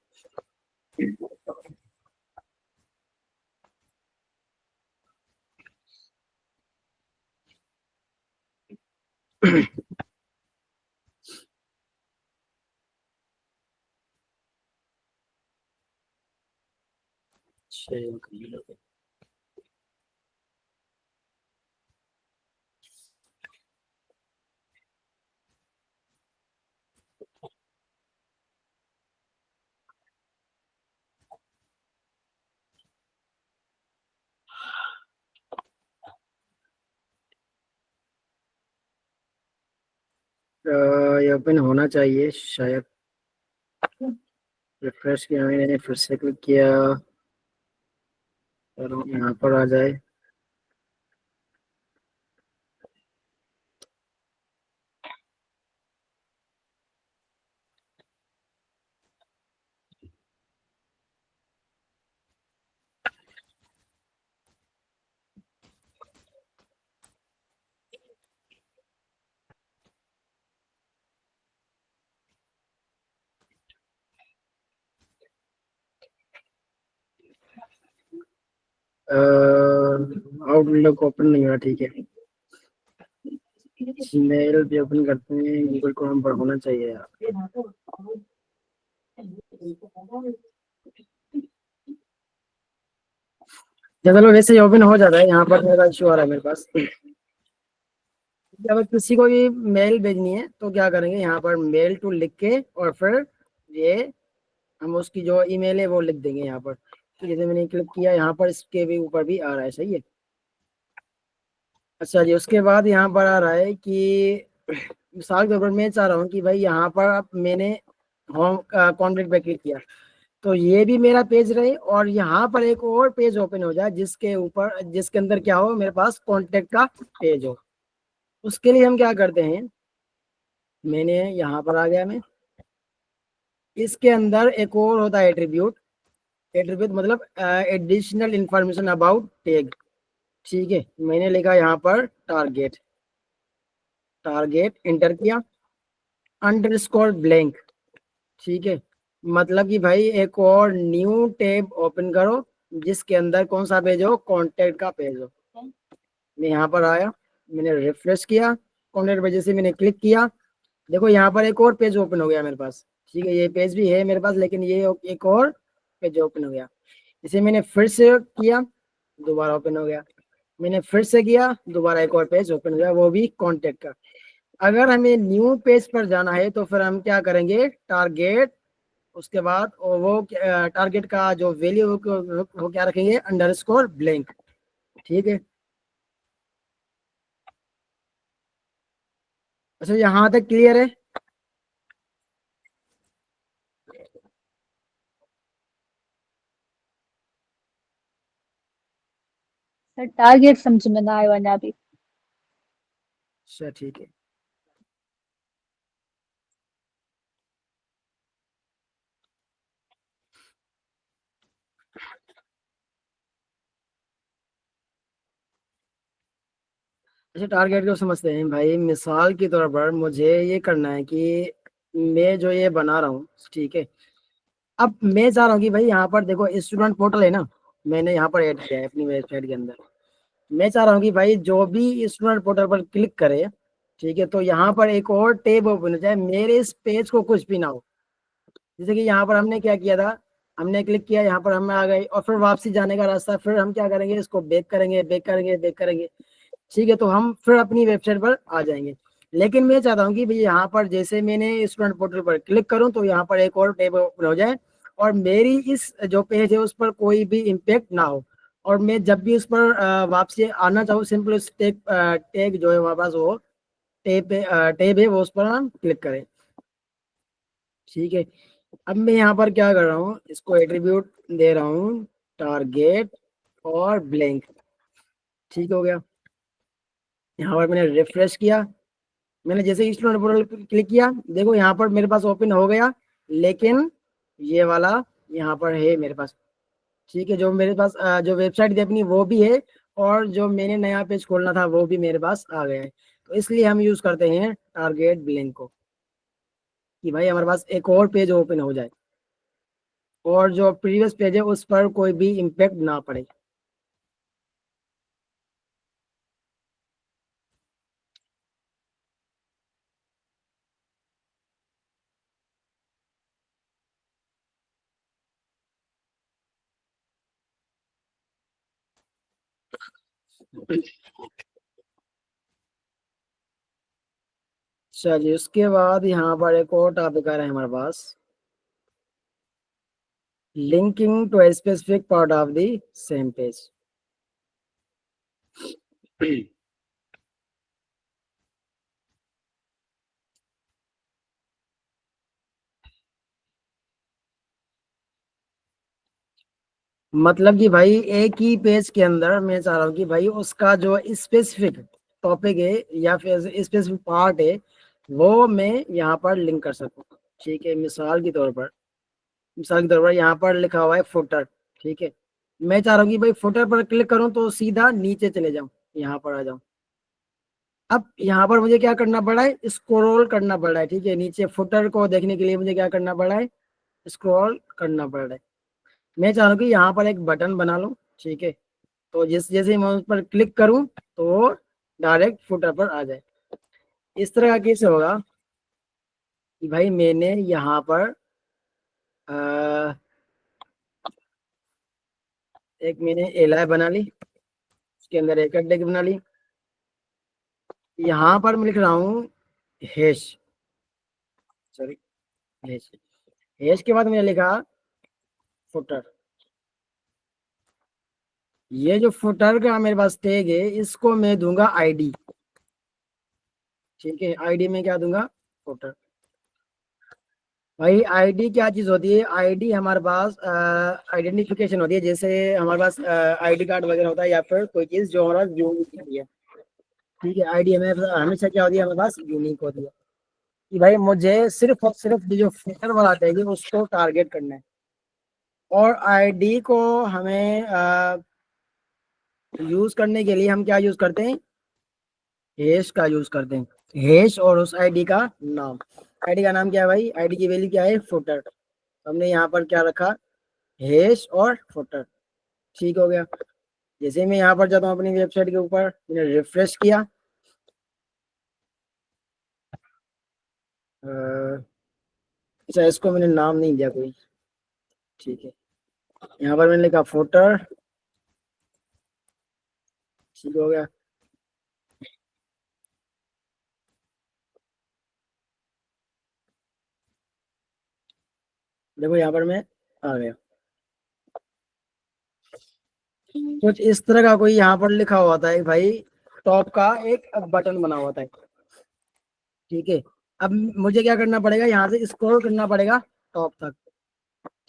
ये ओपन होना चाहिए शायद। रिफ्रेश किया मैंने, फिर से क्लिक किया, और यहाँ पर आ जाए। आउटलुक ओपन नहीं हो रहा, ठीक है। मेल भी ओपन करते हैं, गूगल क्रोम पर होना चाहिए यार। चलो वैसे ही ओपन हो जाता है, यहाँ पर मेरा इशू आ रहा है मेरे पास। अगर किसी को भी मेल भेजनी है तो क्या करेंगे, यहाँ पर मेल टू लिख के, और फिर ये हम उसकी जो ईमेल है वो लिख देंगे यहाँ पर। तो जैसे मैंने क्लिक किया, यहाँ पर इसके भी ऊपर भी आ रहा है, सही है। अच्छा जी, उसके बाद यहाँ पर आ रहा है कि मिसाल के तौर पर मैं चाह रहा हूँ कि भाई यहाँ पर अब मैंने होम कॉन्टेक्ट पे क्लिक किया, तो ये भी मेरा पेज रहे, और यहाँ पर एक और पेज ओपन हो जाए जिसके ऊपर, जिसके अंदर क्या हो, मेरे पास कॉन्टेक्ट का पेज हो। उसके लिए हम क्या करते हैं, मैंने यहाँ पर आ गया मैं, इसके अंदर एक और होता है एट्रीब्यूट। एट्रीब्यूट मतलब एडिशनल इंफॉर्मेशन अबाउट टैग। ठीक है, मैंने लिखा यहाँ पर टारगेट। टारगेट इंटर किया, अंडरस्कोर ब्लैंक। ठीक है, मतलब कि भाई एक और न्यू टैब ओपन करो जिसके अंदर कौन सा पेज हो, कॉन्टेक्ट का पेज हो। मैं यहाँ पर आया, मैंने रिफ्रेश किया, कॉन्टेक्ट पेज से मैंने क्लिक किया, देखो यहाँ पर एक और पेज ओपन हो गया मेरे पास। ठीक है, ये पेज भी है मेरे पास, लेकिन ये एक और पेज ओपन हो गया। इसे मैंने फिर से किया, दोबारा ओपन हो गया। मैंने फिर से किया, दोबारा एक और पेज ओपन हो गया, वो भी कॉन्टेक्ट का। अगर हमें न्यू पेज पर जाना है तो फिर हम क्या करेंगे, टारगेट, उसके बाद और वो टारगेट का जो वैल्यू वो क्या रखेंगे, अंडरस्कोर ब्लैंक। ठीक है, अच्छा यहाँ तक क्लियर है।
सर टारगेट समझ में ना आयो अञा भी।
अच्छा ठीक है, अच्छा टारगेट को समझते हैं भाई। मिसाल के तौर पर मुझे ये करना है कि मैं जो ये बना रहा हूँ, ठीक है, अब मैं चाह रहा हूँ कि भाई यहाँ पर देखो स्टूडेंट पोर्टल है ना, मैंने यहाँ पर ऐड किया है अपनी वेबसाइट के अंदर। मैं चाह रहा हूँ कि भाई जो भी स्टूडेंट पोर्टल पर क्लिक करे, ठीक है, तो यहाँ पर एक और टेब ओपन हो जाए, मेरे इस पेज को कुछ भी ना हो। जैसे कि यहाँ पर हमने क्या किया था, हमने क्लिक किया, यहाँ पर हम आ गए, और फिर वापसी जाने का रास्ता, फिर हम क्या करेंगे, इसको बैक करेंगे, बैक करेंगे, बैक करेंगे। ठीक है, तो हम फिर अपनी वेबसाइट पर आ जाएंगे। लेकिन मैं चाहता हूँ कि भाई यहाँ पर जैसे मैंने स्टूडेंट पोर्टल पर क्लिक करूँ तो यहाँ पर एक और टैब ओपन हो जाए, और मेरी इस जो पेज है उस पर कोई भी इम्पेक्ट ना हो, और मैं जब भी उस पर वापसी आना चाहूँ, सिंपल उस टैग टैग जो है हमारे पास वो टैब है वो उस पर हम क्लिक करें। ठीक है, अब मैं यहाँ पर क्या कर रहा हूँ, इसको एट्रीब्यूट दे रहा हूँ टारगेट और ब्लैंक। ठीक हो गया, यहाँ पर मैंने रिफ्रेश किया, मैंने जैसे स्टूडेंट पोर्टल पर क्लिक किया, देखो यहाँ पर मेरे पास ओपन हो गया, लेकिन ये वाला यहाँ पर है मेरे पास। ठीक है, जो मेरे पास जो वेबसाइट थी अपनी वो भी है, और जो मैंने नया पेज खोलना था वो भी मेरे पास आ गया है। तो इसलिए हम यूज करते हैं टारगेट ब्लैंक को। कि भाई हमारे पास एक और पेज ओपन हो जाए और जो प्रीवियस पेज है उस पर कोई भी इम्पेक्ट ना पड़े। चलिए उसके बाद यहाँ पर एक और टॉपिक आ रहा है हमारे पास, linking to a specific part of the same page. मतलब कि भाई एक ही पेज के अंदर मैं चाह रहा हूँ कि भाई उसका जो स्पेसिफिक टॉपिक है या फिर स्पेसिफिक पार्ट है वो मैं यहाँ पर लिंक कर सकूँ। ठीक है, मिसाल के तौर पर यहाँ पर लिखा हुआ है फुटर। ठीक है, मैं चाह रहा हूँ कि भाई फुटर पर क्लिक करूँ तो सीधा नीचे चले जाऊँ, यहाँ पर आ जाऊँ। अब यहाँ पर मुझे क्या करना पड़ा है, स्क्रॉल करना पड़ रहा है। ठीक है, नीचे फुटर को देखने के लिए मुझे क्या करना पड़ा है, स्क्रॉल करना पड़ रहा है। मैं चाह रहा हूँ कि यहाँ पर एक बटन बना लूँ। ठीक है, तो जैसे ही मैं उस पर क्लिक करूँ तो डायरेक्ट फुटर पर आ जाए। इस तरह का कैसे होगा कि भाई मैंने यहाँ पर एक मैंने एलाई बना ली, उसके अंदर एक अड्डे की बना ली। यहाँ पर मैं लिख रहा हूँ हैश, सॉरी हैश। हैश के बाद मैंने लिखा फुटर। ये जो फुटर का मेरे पास टैग है इसको मैं दूंगा आईडी। ठीक है, आईडी में क्या दूंगा, फुटर। भाई आईडी क्या चीज होती है, आईडी हमारे पास आइडेंटिफिकेशन होती है। जैसे हमारे पास आईडी कार्ड वगैरह होता है या फिर कोई चीज जो हमारा यूनिक होती है। ठीक है, आईडी हमें हमेशा क्या होती है, हमारे पास यूनिक होती है कि भाई मुझे सिर्फ और सिर्फ जो फुटर वाला टैग है उसको टारगेट करना है। और आईडी को हमें यूज करने के लिए हम क्या यूज करते हैं, हैश का यूज करते हैं। हैश और उस आईडी का नाम, आईडी का नाम क्या है भाई, आईडी की वैल्यू क्या है, फुटर। तो हमने यहाँ पर क्या रखा, हैश और फुटर। ठीक हो गया। जैसे मैं यहाँ पर जाता हूँ अपनी वेबसाइट के ऊपर, मैंने रिफ्रेश किया, अच्छा इसको मैंने नाम नहीं दिया कोई। ठीक है, यहाँ पर मैंने लिखा फुटर। ठीक हो गया। देखो यहाँ पर मैं आ गया। कुछ इस तरह का कोई यहाँ पर लिखा हुआ था भाई, टॉप का एक बटन बना हुआ था। ठीक है, अब मुझे क्या करना पड़ेगा, यहाँ से स्क्रॉल करना पड़ेगा टॉप तक।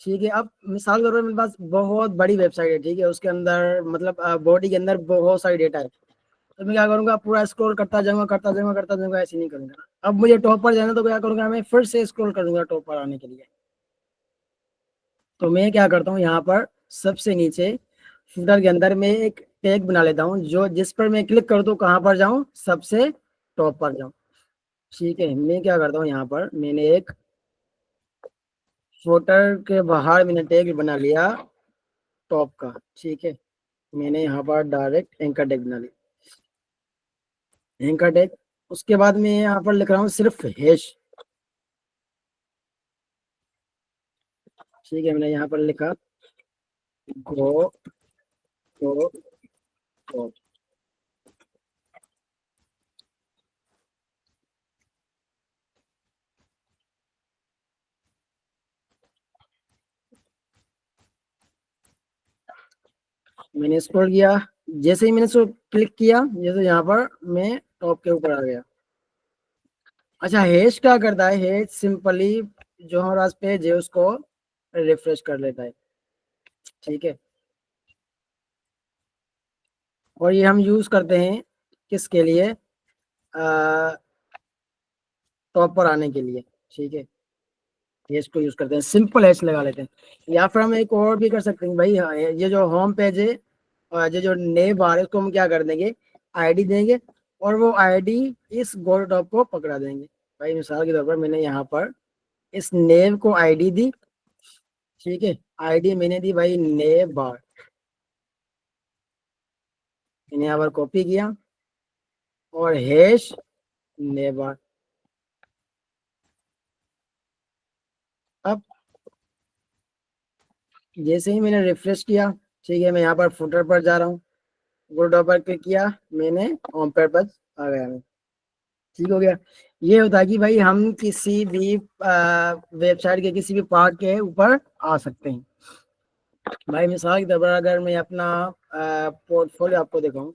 ठीक है, अब मिसाल के तौर पर मेरे पास बहुत बड़ी वेबसाइट है। ठीक है, उसके अंदर मतलब बॉडी के अंदर बहुत सारी डेटा है। तो मैं क्या करूंगा, पूरा स्क्रॉल करता जाऊंगा करता जाऊंगा करता जाऊंगा, ऐसे नहीं करूंगा। अब मुझे टॉप पर जाना तो क्या करूंगा, मैं फिर से स्क्रॉल करूंगा टॉप पर आने के लिए। तो मैं क्या करता हूँ, यहाँ पर सबसे नीचे फुटर के अंदर में एक टैग बना लेता हूँ जो जिस पर मैं क्लिक करूँ तो कहाँ पर जाऊँ, सबसे टॉप पर जाऊँ। ठीक है, मैं क्या करता हूँ, यहाँ पर मैंने एक फुटर के बाहर मैंने टैग बना लिया टॉप का। ठीक है, मैंने यहाँ पर डायरेक्ट एंकर टैग बना लिया, एंकर टैग। उसके बाद मैं यहाँ पर लिख रहा हूँ सिर्फ हैश। ठीक है, मैंने यहाँ पर लिखा गो गो गो। मैंने स्क्रॉल किया, जैसे ही मैंने इसको क्लिक किया जैसे यहाँ पर मैं टॉप के ऊपर आ गया। अच्छा, हैश क्या करता है, हैश सिंपली जो हमारे पास पेज है उसको रिफ्रेश कर लेता है। ठीक है, और ये हम यूज करते हैं किसके लिए, टॉप पर आने के लिए। ठीक है, हैश को यूज करते हैं, सिंपल हैश लगा लेते हैं। या फिर हम एक और भी कर सकते हैं भाई, हाँ, ये जो होम पेज है और ये जो नेम बार है उसको हम क्या कर देंगे, आईडी देंगे और वो आईडी इस गोल टॉप को पकड़ा देंगे। भाई मिसाल के तौर पर मैंने यहाँ पर इस नेव को आईडी दी, ठीक है, आईडी मैंने दी भाई नेव बार, मैंने यहाँ पर कॉपी किया और हैश नेव बार। अब जैसे ही मैंने रिफ्रेश किया, ठीक है, मैं यहाँ पर फुटर पर जा रहा हूँ, फुटर पर क्लिक किया मैंने, होम पेज पर आ गया मैं, ठीक हो गया। ये होता है कि भाई हम किसी भी वेबसाइट के किसी भी पार्ट के ऊपर आ सकते हैं। भाई मिसाल के तौर पर अगर मैं अपना पोर्टफोलियो आपको दिखाऊं,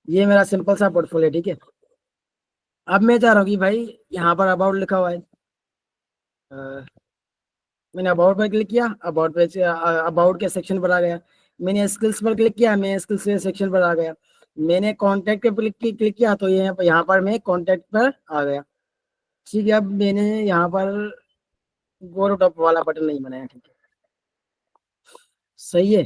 ये मेरा सिंपल सा पोर्टफोलियो, ठीक है। अब मैं चाह रहा हूँ कि भाई यहाँ पर अबाउट लिखा हुआ है, मैंने अबाउट पर क्लिक किया, अबाउट पे से अबाउट के सेक्शन पर आ गया। मैंने स्किल्स पर क्लिक किया, मैं स्किल्स के सेक्शन पर आ गया। मैंने कॉन्टैक्ट पे क्लिक किया तो ये यहाँ पर मैं कॉन्टैक्ट पर आ गया, ठीक है। अब मैंने यहाँ पर गो टॉप वाला बटन नहीं बनाया, ठीक है, सही है।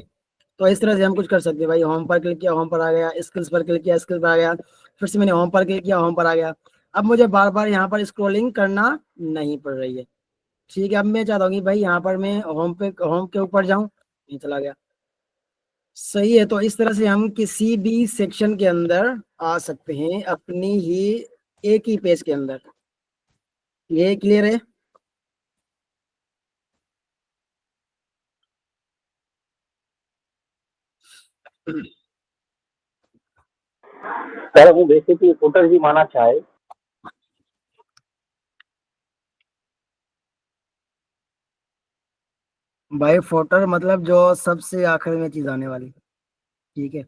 तो इस तरह से हम कुछ कर सकते हैं भाई। होम पर क्लिक किया, होम पर आ गया, स्किल्स पर क्लिक किया, स्किल्स पर आ गया, फिर से मैंने होम पर क्लिक किया, होम पर आ गया। अब मुझे बार बार यहाँ पर स्क्रॉलिंग करना नहीं पड़ रही है, ठीक है। अब मैं चाहता हूँ कि भाई यहाँ पर मैं होम के ऊपर जाऊँ, ये चला गया, सही है। तो इस तरह से हम किसी भी सेक्शन के अंदर आ सकते हैं अपनी ही एक ही पेज के अंदर। ये क्लियर है?
सर હું બેસિકલી ફૂટરજી માના ચાહે
भाई फोल्डर मतलब जो सबसे आखिर में चीज आने वाली, ठीक है,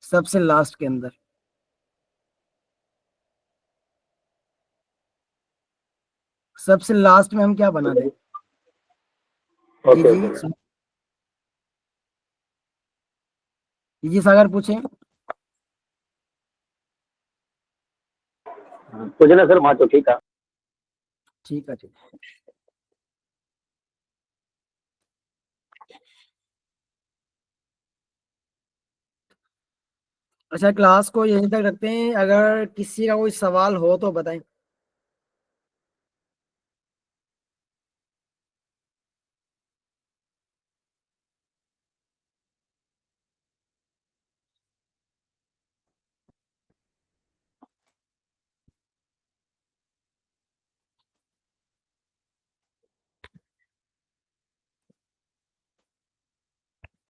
सबसे लास्ट के अंदर। सबसे लास्ट में हम क्या बना दें? जी
ઓકે
जी,
ઓકે
जी सागर पूछें।
कुछ ना सर मां तो ठीक है
ठीक है, ठीक। अच्छा, क्लास को यहीं तक रखते हैं, अगर किसी का कोई सवाल हो तो बताएं।